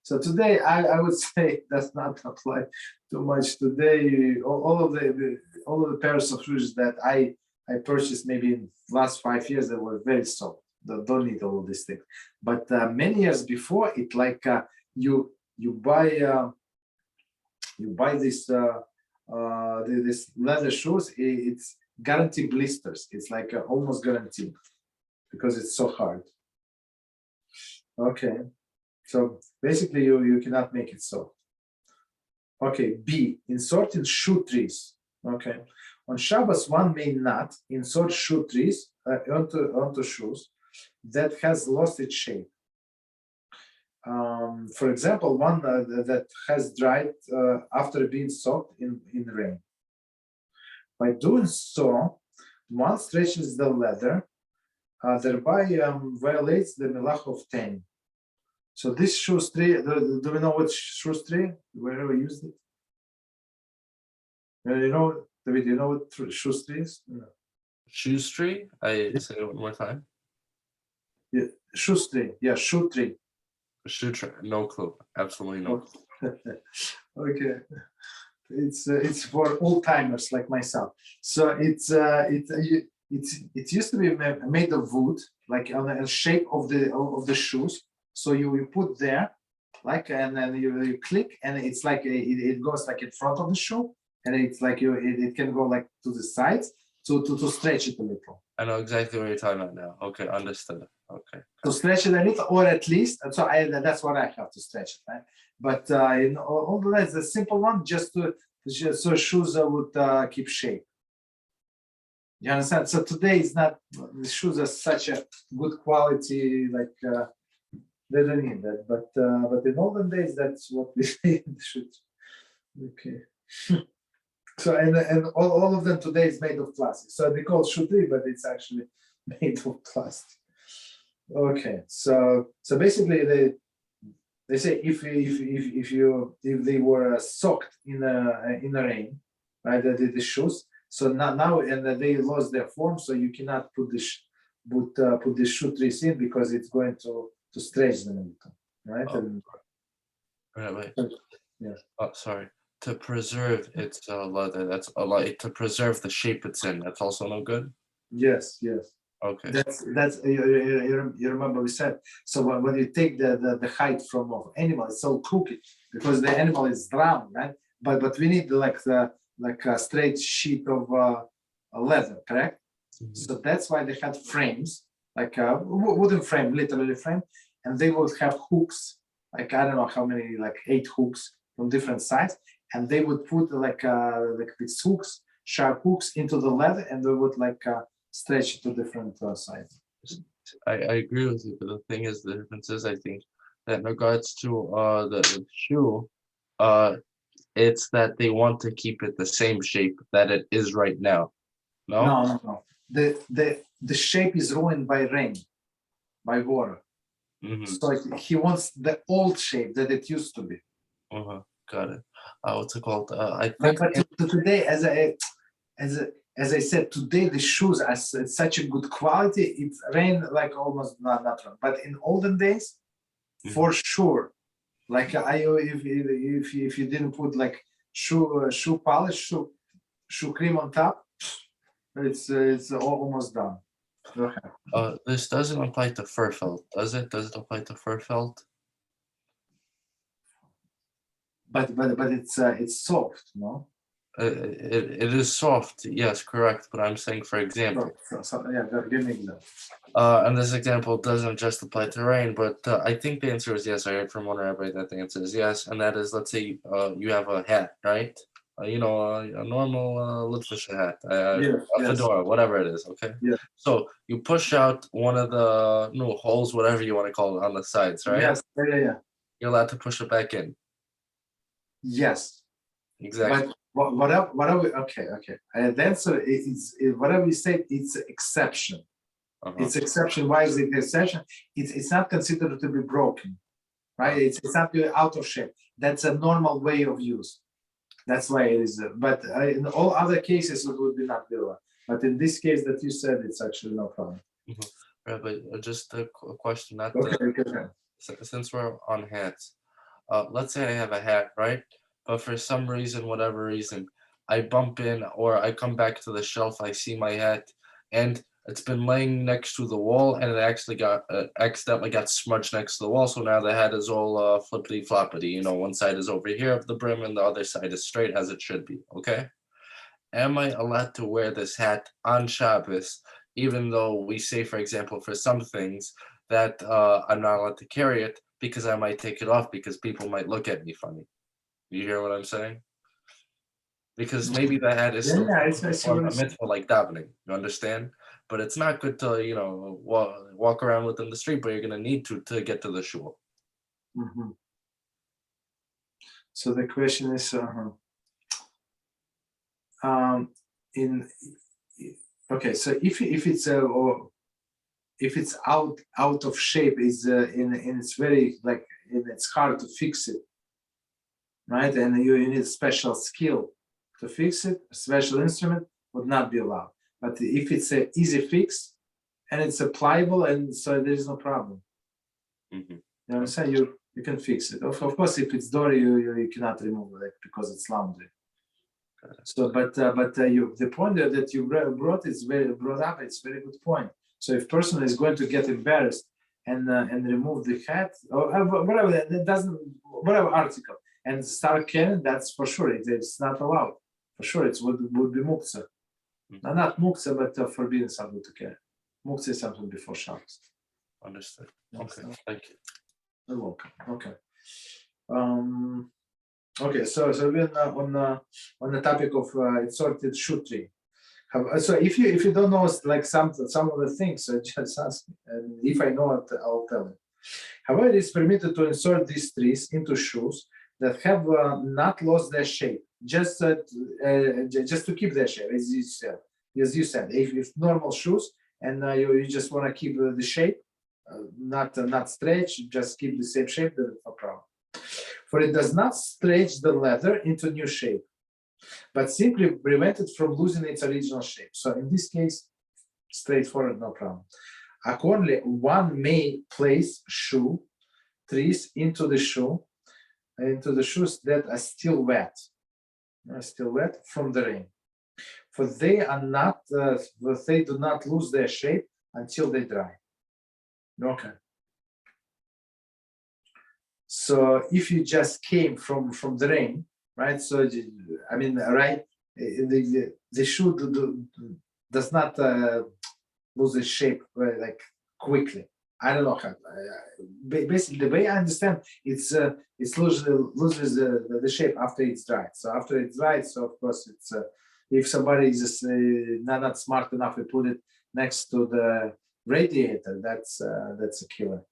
So today, I would say does not apply too much. Today, all of the pairs of shoes that I purchased maybe in the last 5 years, they were very soft. They don't need all of these things. But many years before, it like you buy this leather shoes. It's guaranteed blisters. It's like almost guaranteed because it's so hard. Okay, so basically you cannot make it soft. Okay, B, inserting shoe trees. Okay, on Shabbos one may not insert shoe trees onto shoes that has lost its shape. For example, one that has dried after being soaked in rain. By doing so, one stretches the leather, thereby violates the melach of tanning. So this shoe tree, do we know what shoe tree? Where we used it? You know, David, you know what shoe tree is? No. Shoe tree? I say it one more time. Yeah, shoe tree. Yeah, shoe tree. Shoe tree. No clue. Absolutely no clue. Okay. It's for old timers like myself. So it used to be made of wood, like on the shape of the shoes. So you put there, like, and then you click, and it's like it goes like in front of the shoe, and it's like it can go like to the sides to stretch it a little. I know exactly what you're talking about now. Okay, understood. Okay. To stretch it a little, or at least, so that's what I have to stretch it, right? But in all the rest, the simple one, just so shoes would keep shape. You understand? So today it's not, the shoes are such a good quality, like they don't need that. But in olden days, that's what we should. Okay. So and all of them today is made of plastic. So they call shoe tree, but it's actually made of plastic. Okay. So basically they say if they were soaked in the rain, right? The shoes. So now and they lost their form, so you cannot put the shoe trees in because it's going to stretch them a little, right? Oh. And, Wait. Yeah. Oh, sorry. To preserve its leather, that's a lot. To preserve the shape it's in, that's also no good. Yes. Okay. That's you remember we said, so when you take the height from an animal, it's so crooked because the animal is round, right? But we need like a straight sheet of leather, correct? Mm-hmm. So that's why they had frames, like a wooden frame, literally frame, and they would have hooks, like I don't know how many, like 8 hooks from different sides, and they would put like these hooks, sharp hooks into the leather, and they would like stretch it to different sides. I agree with you, but the thing is, the difference is, I think, that in regards to the shoe, it's that they want to keep it the same shape that it is right now. No. The shape is ruined by rain, by water. Mm-hmm. So he wants the old shape that it used to be. Got it. What's it called? I think. But today, as I said, today the shoes are such a good quality. It's rain like almost not wrong. But in olden days, for sure, like if you didn't put like shoe polish, shoe cream on top, it's almost done. Okay. This doesn't apply to fur felt, does it? Does it apply to fur felt? But it's soft, no? It is soft, yes, correct. But I'm saying, for example, Yeah, give me example. and this example doesn't just apply to rain, but I think the answer is yes. I heard from one rabbi that the answer is yes, and that is, let's say you have a hat, right? A normal Litvisher hat, a Yes. fedora, whatever it is, okay? Yeah. So you push out one of the holes, whatever you want to call it, on the sides, right? Yes. Yeah. You're allowed to push it back in. Yes. Exactly. But whatever we, okay. And the answer is whatever you say, it's exception. It's exception. Why is it exception? It's not considered to be broken, right? It's not out of shape. That's a normal way of use. That's why it is. But in all other cases, it would be not be allowed. But in this case that you said, it's actually no problem. Right, but just a question. Not okay. Since we're on hats, let's say I have a hat, right? But for some reason, whatever reason, I bump in or I come back to the shelf, I see my hat, and it's been laying next to the wall, and it actually got accidentally got smudged next to the wall. So now the hat is all flippity floppity. One side is over here of the brim, and the other side is straight as it should be. Okay. Am I allowed to wear this hat on Shabbos, even though we say, for example, for some things that I'm not allowed to carry it because I might take it off because people might look at me funny? You hear what I'm saying? Because maybe the hat is still a mitzvah like davening, you understand? But it's not good to, walk around within the street, but you're going to need to get to the shul. So the question is, okay, so if it's out of shape, is it's very it's hard to fix it, right? And you need special skill to fix it. A special instrument would not be allowed. But if it's an easy fix and it's pliable, and so there is no problem. You know what I'm saying? You can fix it. Of course, if it's door, you cannot remove it because it's laundry. So, but the point that you brought is brought up. It's a very good point. So, if person is going to get embarrassed and remove the hat or whatever, that doesn't whatever article and start carrying, that's for sure. It's not allowed. For sure, it would be muktzah. No, not muktzah, but forbidden something to carry. Muktzah is something before Shabbos. Understood. Okay, thank you. You're welcome. Okay. Okay, so we're on the topic of assorted shoe tree. So if you don't know some of the things, just ask me, and if I know it, I'll tell you. However, it is permitted to insert these trees into shoes that have not lost their shape, just to keep their shape, as you said. If normal shoes and you just want to keep the shape, not stretch, just keep the same shape, then no problem. For it does not stretch the leather into new shape, but simply prevent it from losing its original shape. So in this case, straightforward, no problem. Accordingly, one may place shoe trees into the shoes that are still wet from the rain, for they do not lose their shape until they dry. Okay. So if you just came from the rain, right? So I mean, right? The shoe does not lose its shape quickly. I don't know how. Basically, the way I understand, it loses the shape after it's dried. So after it's dried, so of course it's if somebody is just, not smart enough to put it next to the radiator, that's a killer.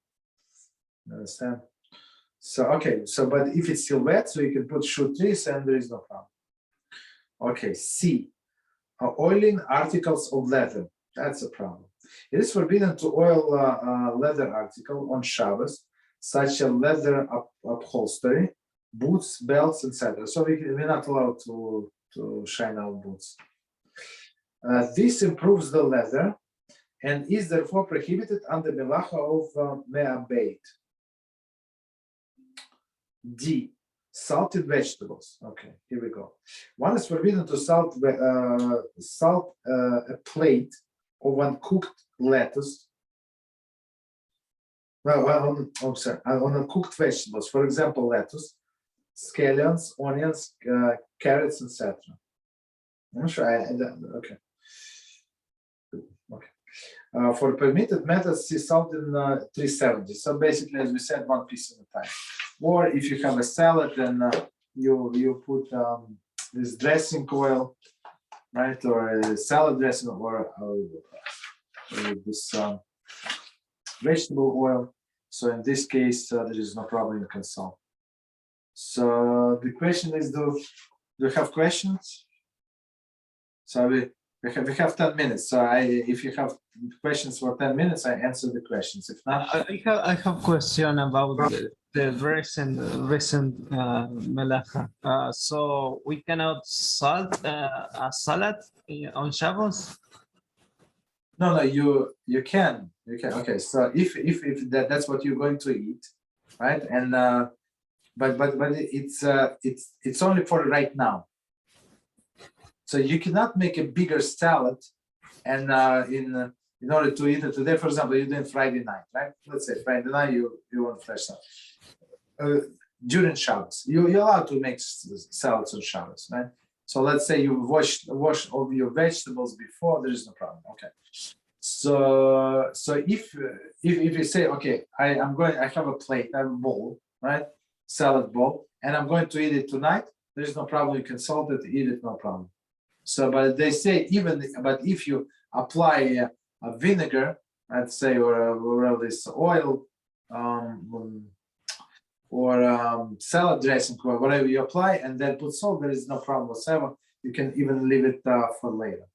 You understand? So okay, but if it's still wet, so you can put shoe trees and there is no problem. Okay, C, oiling articles of leather. That's a problem. It is forbidden to oil leather article on Shabbos, such as leather upholstery, boots, belts, etc. So we're not allowed to shine our boots. This improves the leather and is therefore prohibited under melacha of me'abeit. D, salted vegetables. Okay, here we go. One is forbidden to salt a plate of uncooked lettuce. On uncooked vegetables, for example, lettuce, scallions, onions, carrots, etc. I'm sure. Okay. For permitted methods, see salt in 370. So basically, as we said, one piece at a time. Or if you have a salad, then you put this dressing oil, right, or a salad dressing, or this vegetable oil. So in this case, there is no problem. You can solve. So the question is, do you have questions? So we have 10 minutes. So if you have questions for 10 minutes, I answer the questions. If not, I have question about the recent melacha. So we cannot salt a salad on Shabbos. no, you can. Okay, so if that's what you're going to eat, right? And but it's only for right now. So you cannot make a bigger salad, and in order to eat it today, for example, you're doing Friday night, right? Let's say Friday night you want fresh salad. During Shabbos, you're allowed to make salads on Shabbos, right? So let's say you wash all your vegetables before, there is no problem. Okay. So if you say, okay, I have a plate, I have a bowl, right? Salad bowl, and I'm going to eat it tonight, there is no problem. You can salt it, eat it, no problem. So, but they say but if you apply a vinegar, let's say, or this oil, or salad dressing, or whatever you apply, and then put salt, there is no problem whatsoever. You can even leave it for later,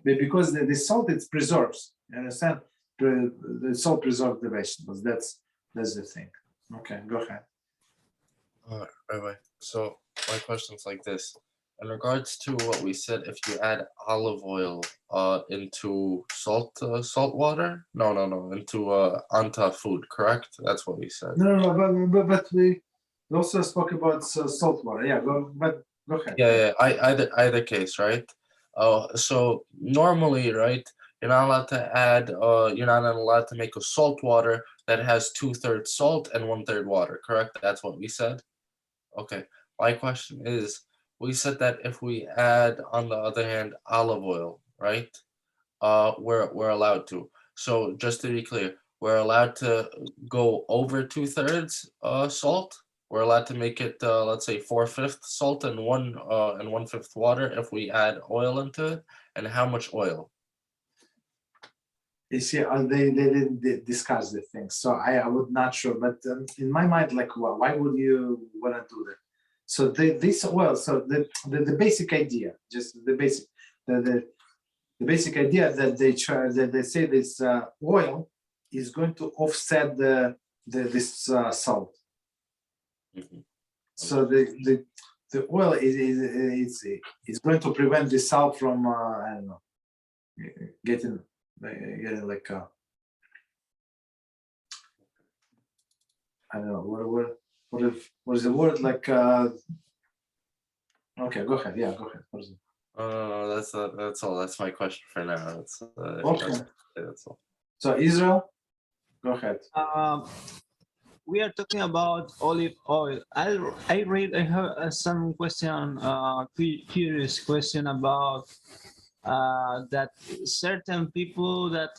because the salt, it preserves. You understand? The salt preserves the vegetables. That's the thing. Okay, go ahead. Rabbi. So my question's like this. In regards to what we said, if you add olive oil into salt water, into onto food, correct? That's what we said. No, but we also spoke about salt water. Yeah, go ahead. Yeah. Either case, right? So normally, right, you're not allowed to add. You're not allowed to make a salt water that has 2/3 salt and 1/3 water, correct? That's what we said. Okay. My question is, we said that if we add, on the other hand, olive oil, right? We're allowed to. So just to be clear, we're allowed to go over 2/3 salt. We're allowed to make it, let's say, 4/5 salt and 1/5 water if we add oil into it. And how much oil? You see, they didn't discuss the thing, so I would not sure. But in my mind, like, why would you want to do that? So this oil, so the basic idea, just the basic idea that they say this oil is going to offset this salt. Mm-hmm. So the oil is going to prevent the salt from I don't know, getting like I don't know what is the word, like okay, go ahead. Yeah, go ahead. What is it? That's all. That's my question for now. Okay. That's all. So Israel, go ahead. We are talking about olive oil. I have some question, curious question about that certain people that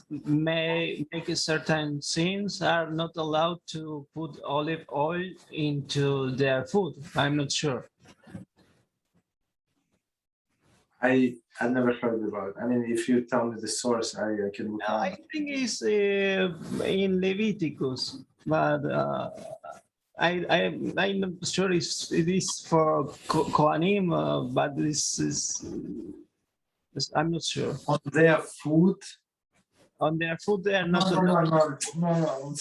may make certain sins are not allowed to put olive oil into their food. I'm not sure. I never heard about it. I mean, if you tell me the source, I can look I up. think it's in Leviticus, but I'm not sure it is for Kohanim, but this is, I'm not sure. On their food. On their food, they are not. No.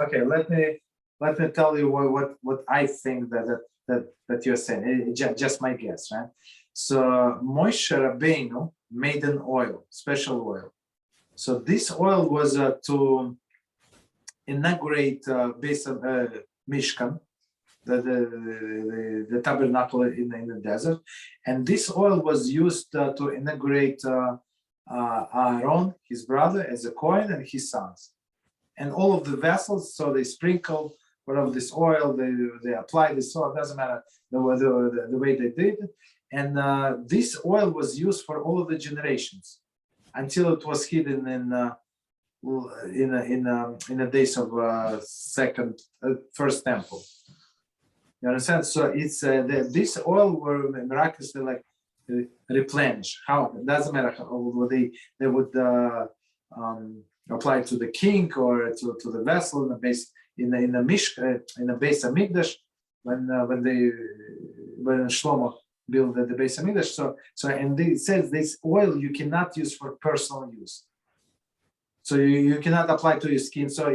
Okay. Let me tell you what I think that you're saying. Just my guess, right? So Moshe Rabbeinu made an oil, special oil. So this oil was to inaugurate base of Mishkan, the tabernacle in the desert, and this oil was used to inaugurate Aaron, his brother, as a Kohen, and his sons. And all of the vessels, so they sprinkle whatever this oil, they apply this oil, it doesn't matter the way they did it. And this oil was used for all of the generations until it was hidden in the days of first temple. You understand? So it's this oil were miraculously like replenished. How? It doesn't matter how they would apply to the king or to the vessel in the base in the Mishna in the base of Mikdash when Shlomo built the base of Mikdash. So and it says this oil you cannot use for personal use. So you cannot apply to your skin. So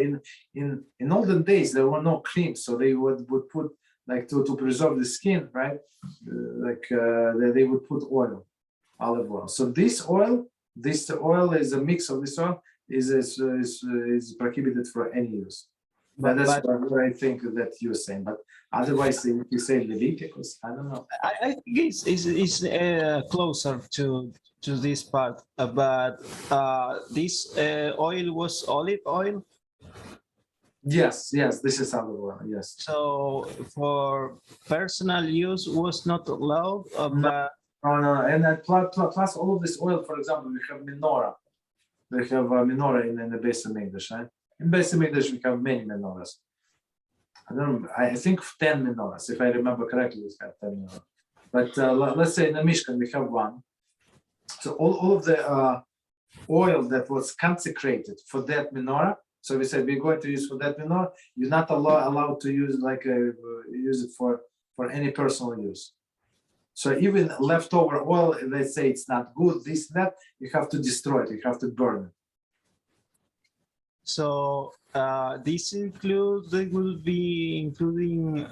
in olden days there were no creams, so they would put like to preserve the skin, right? They would put oil, olive oil. So this oil is a mix of this oil is prohibited for any use. But that's what I think that you're saying. But otherwise, if you say Leviticus, I don't know. I think it's closer to this part. But this oil was olive oil. Yes, this is olive oil. Yes. So for personal use was not allowed. But no. And plus all of this oil, for example, we have menorah. We have a menorah in the base of Mikdash, right? In base of Mikdash, we have many menorahs. I think 10 menorahs, if I remember correctly, we have 10 menorahs. But let's say in the Mishkan, we have one. So all of the oil that was consecrated for that menorah, so we said we're going to use for that menorah, you're not allowed to use use it for any personal use. So even leftover oil, let's say it's not good, this, that, you have to destroy it, you have to burn it. So this will be including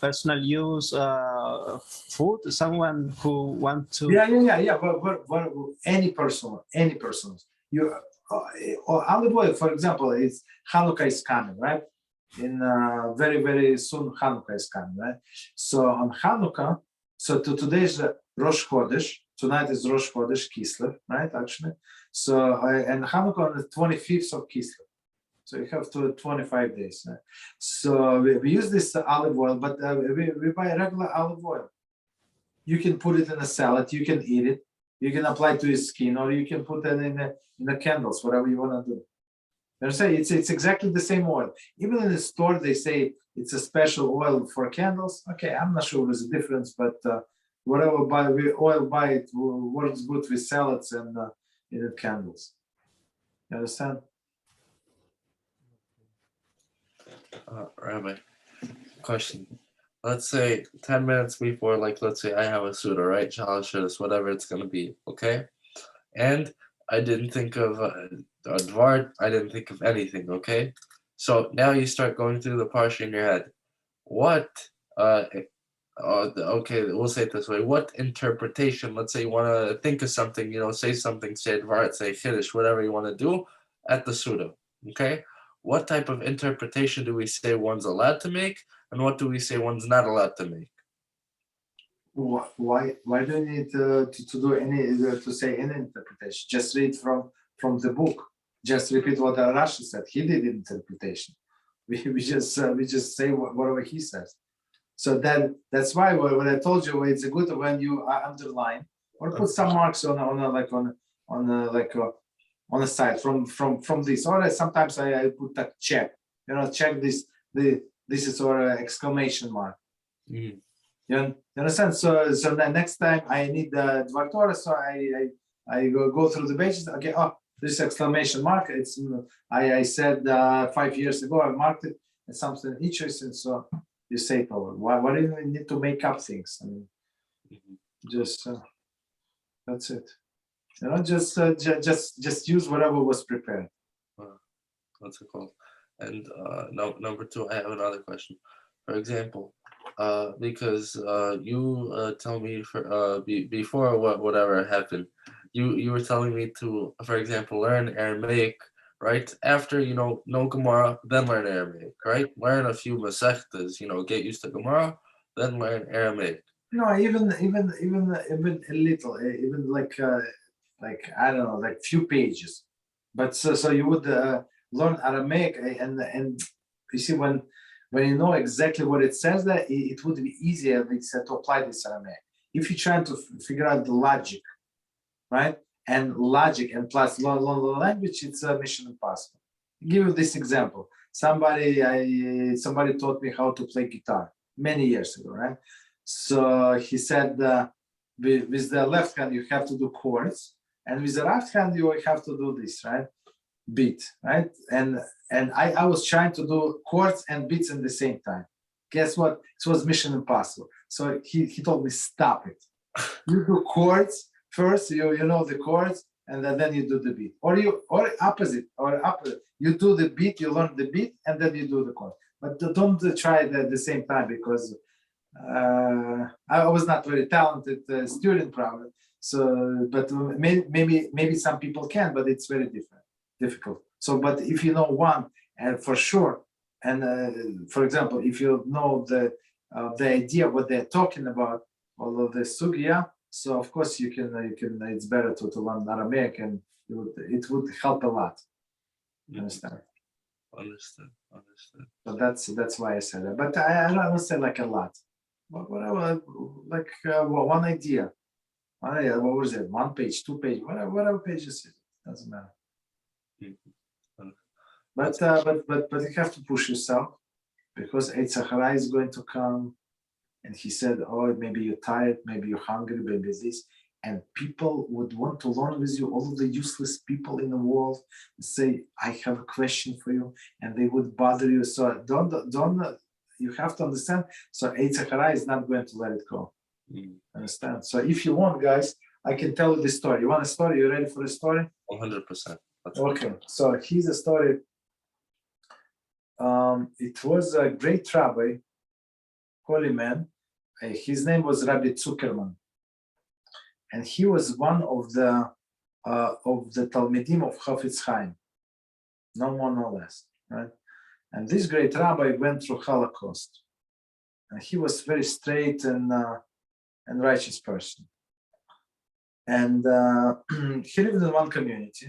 personal use, food, someone who want to. Yeah. But any person. You olive oil, for example, it's Hanukkah is coming, right? In very, very soon Hanukkah is coming, right? So on Hanukkah, so today is Rosh Chodesh. Tonight is Rosh Chodesh Kislev, right? Actually, so and Hanukkah on the 25th of Kislev. So you have 25 days. Right? So we use this olive oil, but we buy regular olive oil. You can put it in a salad. You can eat it. You can apply it to your skin, or you can put it in the candles, whatever you want to do. They say it's exactly the same oil. Even in the store, they say it's a special oil for candles. Okay, I'm not sure there's a difference, but whatever oil buy it works good with salads and candles. You understand? Rabbi, question. Let's say 10 minutes before, like, let's say I have a Suda, right? Shalosh, whatever it's going to be, okay? And I didn't think of Dvar, I didn't think of anything, okay? So now you start going through the parsha in your head. What, okay, we'll say it this way. What interpretation, let's say you want to think of something, say something, say Dvar, say Kiddush, whatever you want to do at the Suda, okay? What type of interpretation do we say one's allowed to make, and what do we say one's not allowed to make? Why do you need to do any to say any interpretation? Just read from the book. Just repeat what Rashi said. He did interpretation. We just say whatever he says. So that's why when I told you it's good when you underline or put some marks on the side from this. Or sometimes I put a check. Check this. This is or exclamation mark. Mm-hmm. You understand? So the next time I need the Dvar Torah, so I go through the pages. Okay, this exclamation mark. It's I said 5 years ago I marked it. It's something interesting. So you say it over. Why do you need to make up things? I mean, just that's it. Just use whatever was prepared. What's it called? And number two, I have another question. For example, because you tell me before whatever happened, you were telling me to, for example, learn Aramaic, right? After know Gemara, then learn Aramaic, right? Learn a few Masechtas, get used to Gemara, then learn Aramaic. No, even a little, even like like I don't know, like few pages. But so you would learn Aramaic, and you see when you know exactly what it says, that it would be easier to apply this Aramaic. If you're trying to figure out the logic, right, and logic and plus language, it's a mission impossible. I'll give you this example. Somebody taught me how to play guitar many years ago, right? So he said, with the left hand you have to do chords, and with the right hand you have to do this, right? Beat, right? And I was trying to do chords and beats at the same time. Guess what? It was mission impossible. So he told me, stop it. You do chords first, you know the chords, and then you do the beat. Or opposite. You do the beat, you learn the beat, and then you do the chord. But don't try it at the same time, because I was not very talented student, probably. So, but maybe some people can, but it's very difficult. So, but if you know one, and for sure, and for example, if you know the idea what they're talking about, all of the sugya, so of course you can. It's better to learn Aramaic, and it would help a lot. You understand? Understood. But that's why I said that. But I don't say like a lot. But whatever, like one idea. What was it? 1 page, 2 page, whatever pages it doesn't matter. But you have to push yourself, because HaZohar is going to come, and he said, "Oh, maybe you're tired, maybe you're hungry, maybe this." And people would want to learn with you, all of the useless people in the world, say, "I have a question for you," and they would bother you. So don't. You have to understand. So HaZohar is not going to let it go. Understand? So if you want, guys, I can tell you the story. You want a story? You ready for a story? 100%. Okay. So here's a story. It was a great rabbi, holy man. His name was Rabbi Zuckerman, and he was one of the Talmudim of Chafetz Chaim, no more, no less, right? And this great rabbi went through Holocaust, and he was very straight and righteous person. And he lived in one community,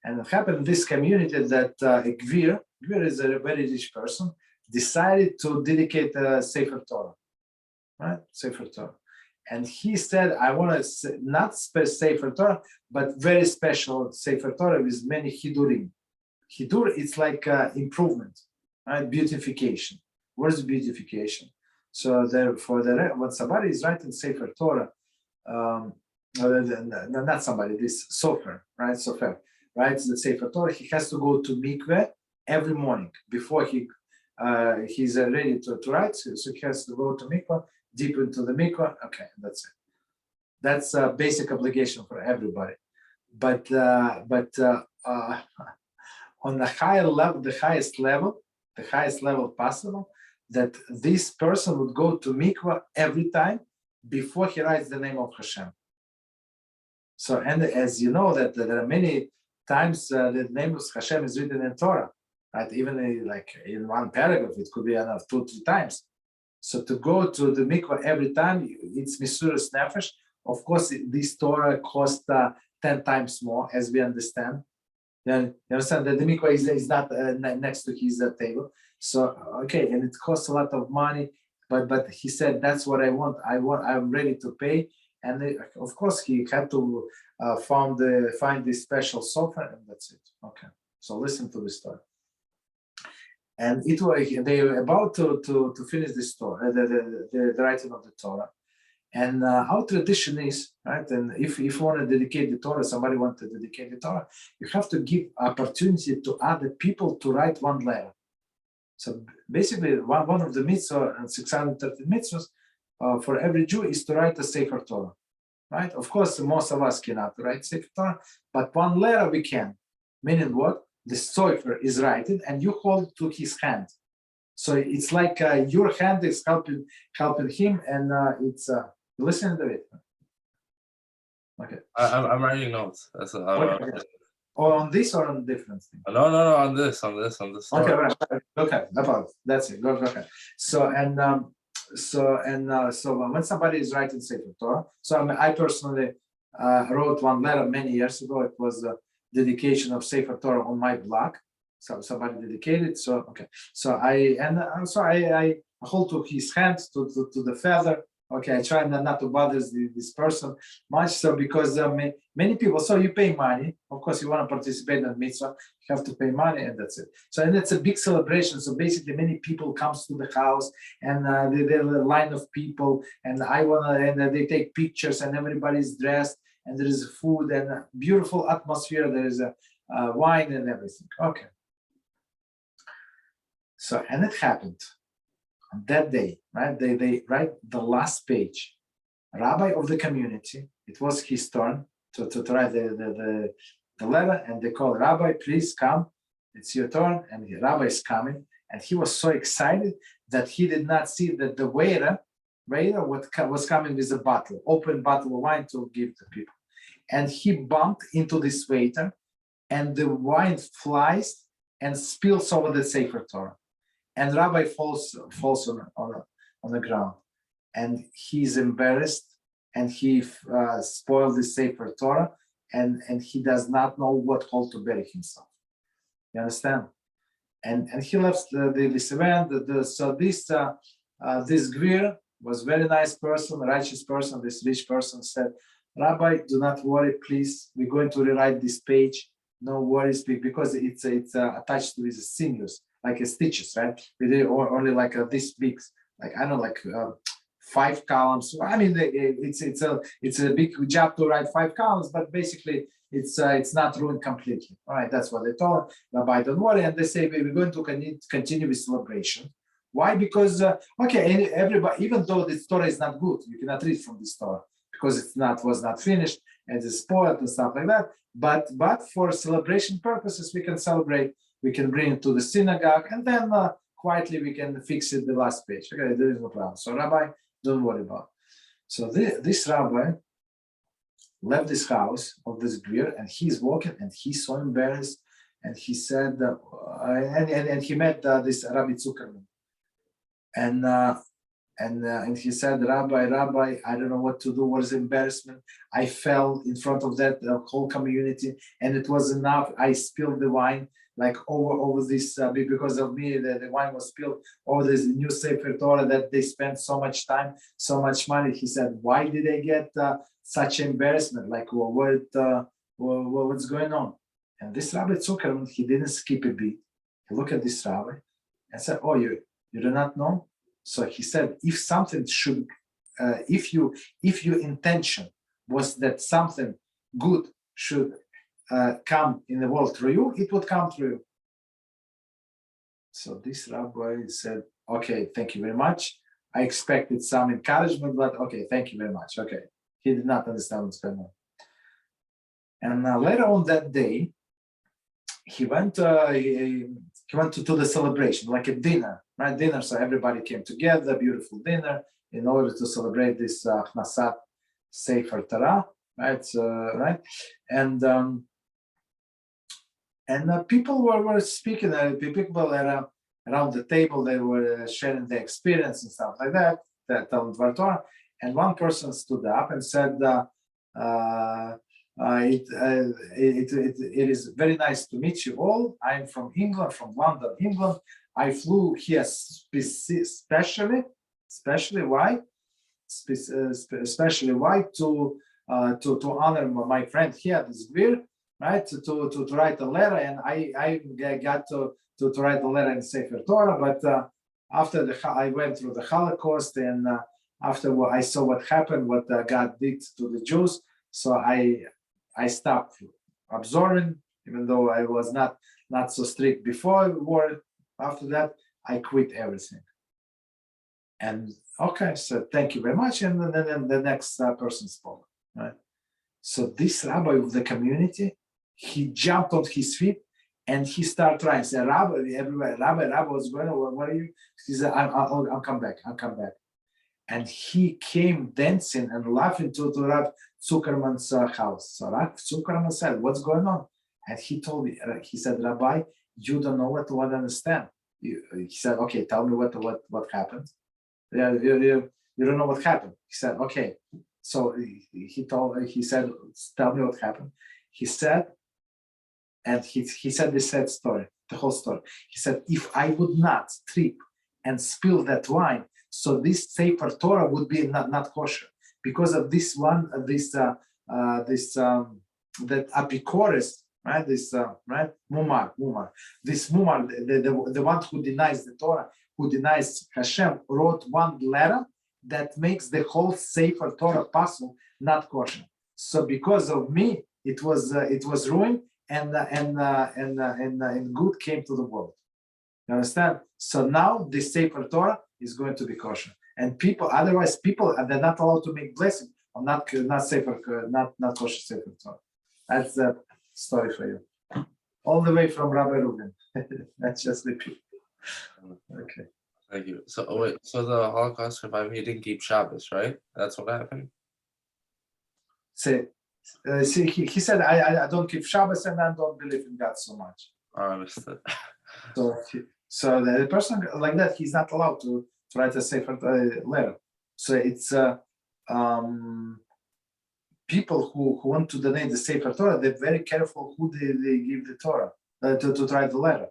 and it happened in this community that a Gvir is a very rich person, decided to dedicate a Sefer Torah, right? Sefer Torah. And he said, I want to not Sefer Torah, but very special Sefer Torah with many Hidurim. Hidur, it's like improvement, right? Beautification. What is beautification? So when somebody is writing Sefer Torah, not somebody, this Sofer, right? Sofer writes the Sefer Torah, he has to go to mikveh every morning before he's ready to write. So he has to go to mikveh, deep into the mikveh. Okay, that's it. That's a basic obligation for everybody. But on the higher level, the highest level possible, that this person would go to mikveh every time before he writes the name of HaShem. So, and as you know, that there are many times the name of HaShem is written in Torah, right? Even like in one paragraph, it could be enough 2 or 3 times. So to go to the mikveh every time, it's Misuras Nefesh. Of course, this Torah costs 10 times more, as we understand. You understand that the mikveh is not next to his table. So okay, and it costs a lot of money. But he said, that's what I want. I'm ready to pay. And of course, he had to find this special software, and that's it. Okay, so listen to this story. And they were about to finish the story, the writing of the Torah. And our tradition is, right, and if you want to dedicate the Torah, somebody wants to dedicate the Torah, you have to give opportunity to other people to write one letter. So basically, one of the mitzvah and 630 mitzvahs for every Jew is to write a Sefer Torah, right? Of course, most of us cannot write Sefer Torah, but one letter we can. Meaning what? The Sefer is writing, and you hold to his hand. So it's like your hand is helping him, and it's listen to it. Okay. I'm writing notes. That's okay. Or on this or on different thing? No, on this. Okay, right. Okay, that's it. Okay. So when somebody is writing Sefer Torah, so I personally wrote one letter many years ago. It was a dedication of Sefer Torah on my blog. So somebody dedicated. So okay. So I hold to his hand to the feather. Okay, I try not to bother this person much. So because many people, so you pay money. Of course, you want to participate in mitzvah, you have to pay money, and that's it. So and it's a big celebration. So basically, many people comes to the house, and there's a line of people, and they take pictures, and everybody's dressed, and there is food and a beautiful atmosphere. There is a wine and everything. Okay. So and it happened. On that day, right? They write the last page. Rabbi of the community. It was his turn to write the letter, and they called Rabbi, please come. It's your turn, and the Rabbi is coming. And he was so excited that he did not see that the waiter was coming with a bottle, open bottle of wine to give to people. And he bumped into this waiter, and the wine flies and spills over the Sefer Torah. And Rabbi falls on the ground, and he's embarrassed, and he spoiled the Sefer Torah, and he does not know what hole to bury himself. You understand? And he left this event. So this Greer was very nice person, righteous person. This rich person said, Rabbi, do not worry, please. We're going to rewrite this page. No worries, because it's attached to his sinews, like a stitches, right? They only like this big, like I don't know, like 5 columns. I mean, it's a big job to write 5 columns, but basically it's not ruined completely. All right, that's what they told him. Rabbi, don't worry, and they say we're going to continue with celebration. Why? Because okay, everybody, even though this Torah is not good, you cannot read from this Torah because was not finished and it's spoiled and stuff like that. But for celebration purposes, we can celebrate. We can bring it to the synagogue, and then quietly we can fix it the last page. Okay, there is no problem. So Rabbi, don't worry about it. So this Rabbi left this house of this Greer, and he's walking, and he's so embarrassed, and he said, and he met this Rabbi Zuckerman, and he said, Rabbi, I don't know what to do. What is embarrassment? I fell in front of that whole community, and it was enough. I spilled the wine like over this because of me. The wine was spilled over this new Sefer Torah that they spent so much time, so much money. He said, why did I get such embarrassment? Like, what's going on? And this Rabbi Zuckerman, he didn't skip a beat. He looked at this Rabbi and said, oh, you do not know? So he said, if something should, if your intention was that something good should come in the world through you, it would come through you. So this Rabbi said, okay, thank you very much. I expected some encouragement, but okay, thank you very much. Okay. He did not understand what's going on. And later on that day, he went to the celebration, like a dinner, right? Dinner, so everybody came together, beautiful dinner, in order to celebrate this Achnasat Sefer Torah, right? Right, and people were speaking. People around the table, they were sharing their experience and stuff like that. That Talmud Torah, and one person stood up and said, it is very nice to meet you all. I'm from England, from London, England. I flew here especially why to honor my friend here, this Greer, right? To write a letter, and I got to write a letter in Sefer Torah. But after I went through the Holocaust, and after I saw what happened, what God did to the Jews, so I stopped absorbing, even though I was not so strict before war. After that, I quit everything. And okay, so thank you very much. And then the next person spoke, right? So this Rabbi of the community, he jumped on his feet and he started trying. Said, Rabbi, everywhere, Rabbi, what's going on? What are you? He said, I'll come back. And he came dancing and laughing to Rav Zuckerman's house. So Rav Zuckerman said, what's going on? And he told me, he said, Rabbi, you don't know what to understand. He said, okay, tell me what happened. Yeah, you don't know what happened. He said, okay, So he said, tell me what happened. He said, and he said the sad story, the whole story. He said, if I would not trip and spill that wine, so this Sefer Torah would be not kosher because of this one, that Apikoris, right? This right, Mumar. This Mumar, the one who denies the Torah, who denies HaShem, wrote one letter that makes the whole Sefer Torah puzzle not kosher. So because of me, it was ruined, and good came to the world. You understand? So now the Sefer Torah is going to be kosher, and otherwise people they're not allowed to make blessing or not kosher Sefer Torah. That's the story for you, all the way from Rabbi Reuven. That's just repeat. Okay. Thank you. So wait, so the Holocaust survivor, he didn't keep Shabbos, right? That's what happened. See, he said, I don't keep Shabbos and I don't believe in God so much. I understood. So the person like that, he's not allowed to write a Sefer letter. So it's people who want to donate the Sefer Torah, they're very careful who they give the Torah to write the letter.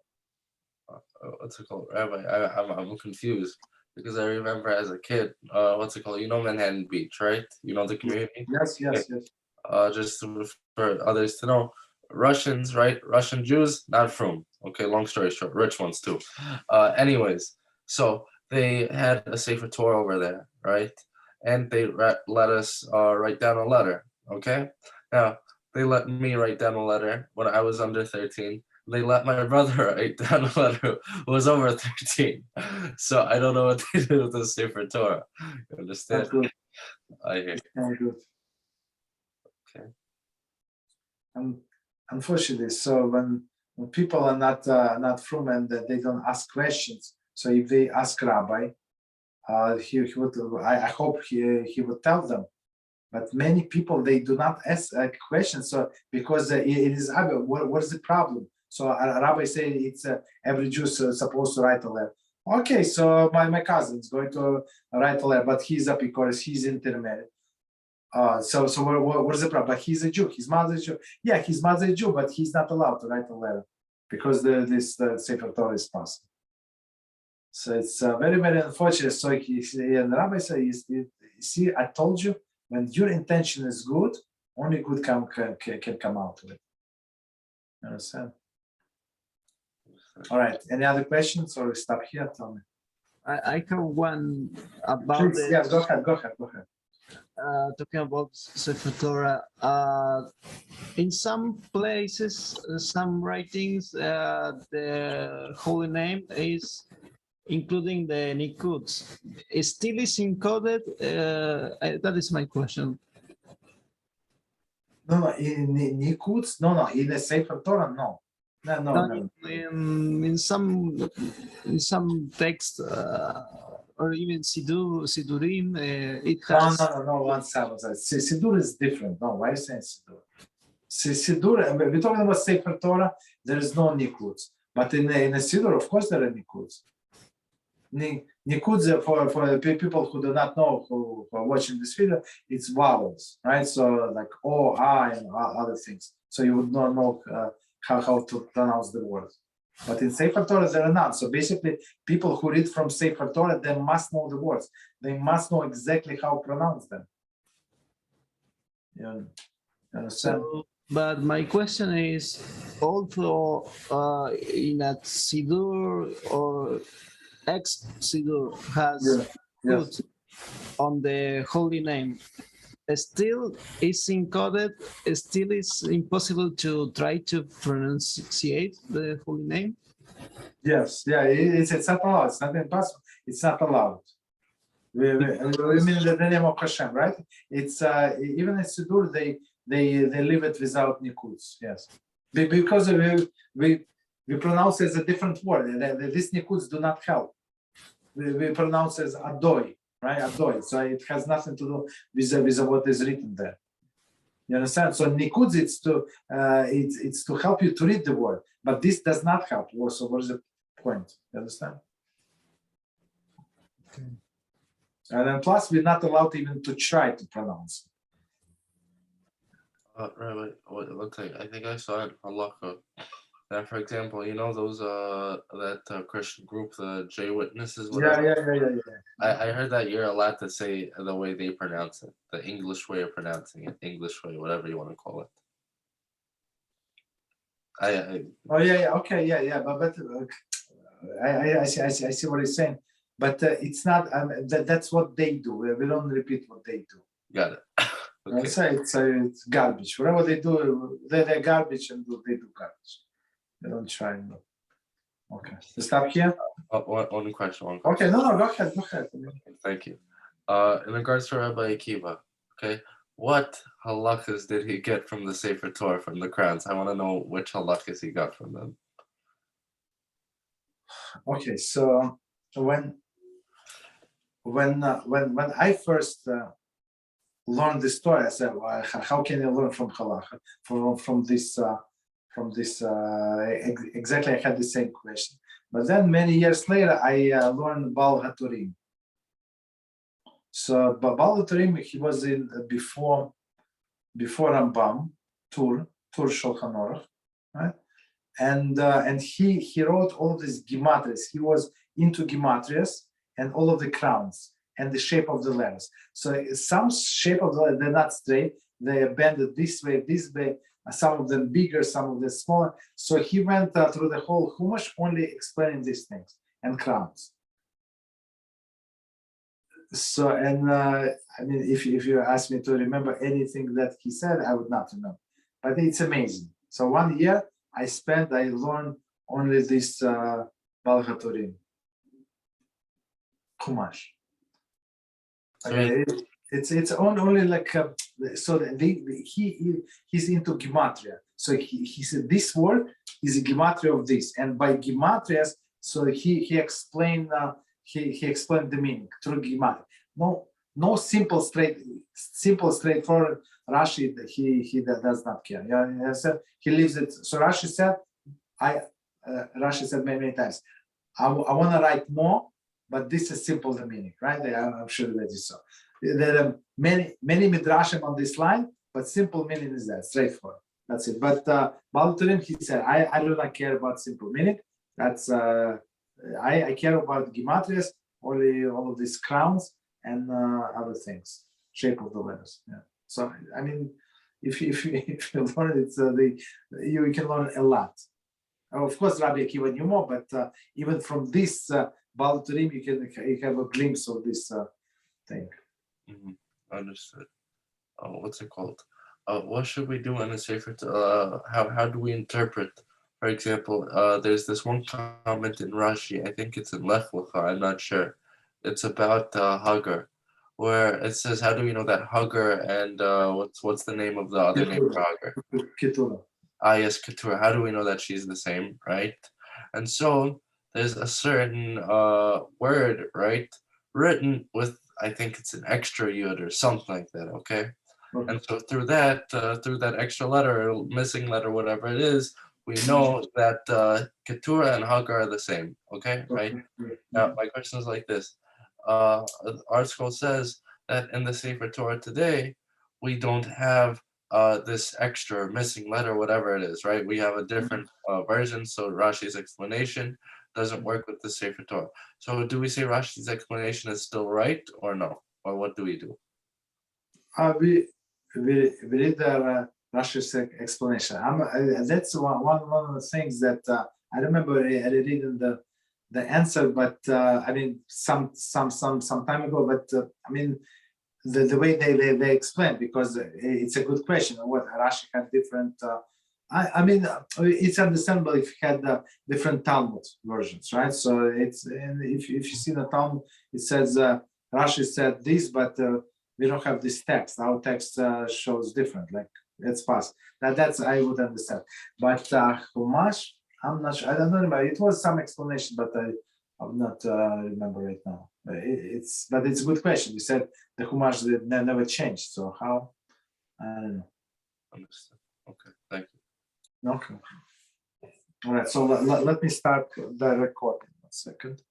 What's it called, Rabbi? I'm confused because I remember as a kid, what's it called? You know Manhattan Beach, right? You know the community. Yes. Just for others to know, Russians, right? Russian Jews, not from. Okay, long story short, rich ones too. Anyways, so they had a Sefer Torah over there, right? And they let us write down a letter. Okay, now they let me write down a letter when I was under 13. They let my brother write down a letter who was over 13. So I don't know what they did with the Sefer Torah. You understand? That's good. I hear. Very good. Okay. Unfortunately, so when people are not from and they don't ask questions, so if they ask Rabbi, he would. I hope he would tell them. But many people, they do not ask questions. So because it is what's the problem? So Rabbi say it's every Jew is supposed to write a letter. Okay, so my cousin is going to write a letter, but he's up because he's intermarried. So what's the problem? But he's a Jew. His mother's Jew. Yeah, his mother's Jew, but he's not allowed to write a letter because this Sefer Torah is passed. So it's very, very unfortunate. So and Rabbi says, see, I told you, when your intention is good, only good can come out of it. You understand? All right. Any other questions, or we stop here? Tell me. I have one about. Please, yes, go ahead. Talking about Sefer Torah, in some places, some writings, the holy name is including the nikuds. It still is encoded. That is my question. No, in nikuds, no, in the Sefer Torah, no. No. In some text or even Sidurim, it has. No. 1 second. Sidur is different. No, why are you saying Sidur? Sidur, we're talking about Sefer Torah. There is no nikuds, but in a Sidur, of course, there are nikuds. Nikuds for the people who do not know, who are watching this video, it's vowels, right? So like O, I, and other things. So you would not know how to pronounce the words. But in Sefer Torah, there are none. So basically, people who read from Sefer Torah, they must know the words. They must know exactly how to pronounce them. You understand? But my question is, also in a Sidur or ex-Sidur has put on the holy name, still is encoded, still is impossible to try to pronunciate the holy name? Yes, it's not allowed. It's not impossible. It's not allowed. We mean the name of HaShem, right? It's even in Sidur, they leave it without nikuds. Yes, because we pronounce it as a different word. These nikuds do not help. We pronounce it as adoi, right? Adoi. So it has nothing to do with what is written there. You understand? So nikuds, it's to help you to read the word, but this does not help. So what is the point? You understand? Okay. And then plus, we're not allowed even to try to pronounce it. Right, wait, one thing. I think I saw it halakha. That, for example, you know those that Christian group, the J Witnesses, whatever. Yeah. I heard that you're allowed to say the way they pronounce it, the English way of pronouncing it, English way, whatever you want to call it. Okay, but I see what he's saying, but it's not. That's what they do. We don't repeat what they do. Got it. Okay. It's garbage. Whatever they do, they're garbage, and they do garbage. They don't try. Okay, to stop here. One question. Okay, no, go ahead. Thank you. In regards to Rabbi Akiva, okay, what halakhas did he get from the Sefer Torah, from the crowns? I want to know which halakhas he got from them. Okay, so when I first learned this Torah, I said, well, how can you learn from halakha, from this exactly? I had the same question, but then many years later, I learned Baal HaTurim. So Baal HaTurim, he was in before Rambam, Tur Shulchan Aruch, right? And he wrote all of these gematrias. He was into gematrias and all of the crowns and the shape of the letters. So some shape of the letters, they're not straight. They are bended this way. Some of them bigger, some of them smaller. So he went through the whole Chumash only explaining these things and crowns. So, and I mean, if you ask me to remember anything that he said, I would not remember. But it's amazing. So 1 year I learned only this Baal HaTurim Chumash. Okay, it's only like so he's into gematria. So he said this word is a gematria of this, and by gematrias, so he explained he explained the meaning through gematria. No simple straightforward Rashi. He does not care. Yeah, he leaves it. So Rashi said, Rashi said many times, I want to write more, but this is simple the meaning, right? I'm sure that you saw. There are many midrashim on this line, but simple meaning is that straightforward. That's it. But Baal HaTurim, he said, I do not care about simple meaning. That's I care about gematrias, only all of these crowns and other things, shape of the letters. Yeah. So I mean, if you learn it, you can learn a lot. Of course, Rabbi Akiva knew more, but even from this Baal HaTurim, you have a glimpse of this thing. Mm-hmm. Understood. What's it called? What should we do in a Sefer? How do we interpret? For example, there's this one comment in Rashi. I think it's in Lech Lecha. I'm not sure. It's about Hagar, where it says, "How do we know that Hagar and what's the name of the other name for Hagar?" Keturah. Yes, Keturah. How do we know that she's the same, right? And so there's a certain word, right, written with, I think it's an extra yud or something like that, okay? And so through that extra letter, or missing letter, whatever it is, we know that Keturah and Hagar are the same, okay, right? Now, my question is like this. Our scroll says that in the Sefer Torah today, we don't have this extra missing letter, whatever it is, right? We have a different version, so Rashi's explanation doesn't work with the Sefer Torah. So do we say Rashi's explanation is still right or no? Or what do we do? We read the Rashi's explanation. That's one of the things that I remember reading the answer, but I mean some time ago. But I mean the way they explain, because it's a good question. What Rashi had different. I mean, it's understandable if you had different Talmud versions, right? So it's, and if you see the Talmud, it says Rashi said this, but we don't have this text. Our text shows different. Like it's past. That's I would understand. But Chumash, I'm not sure. I don't remember. It was some explanation, but I'm not remember right now. It's a good question. You said the Chumash never changed. So how? I don't know. Understood. Okay, thank you. Okay. All right. So let me start the recording. 1 second.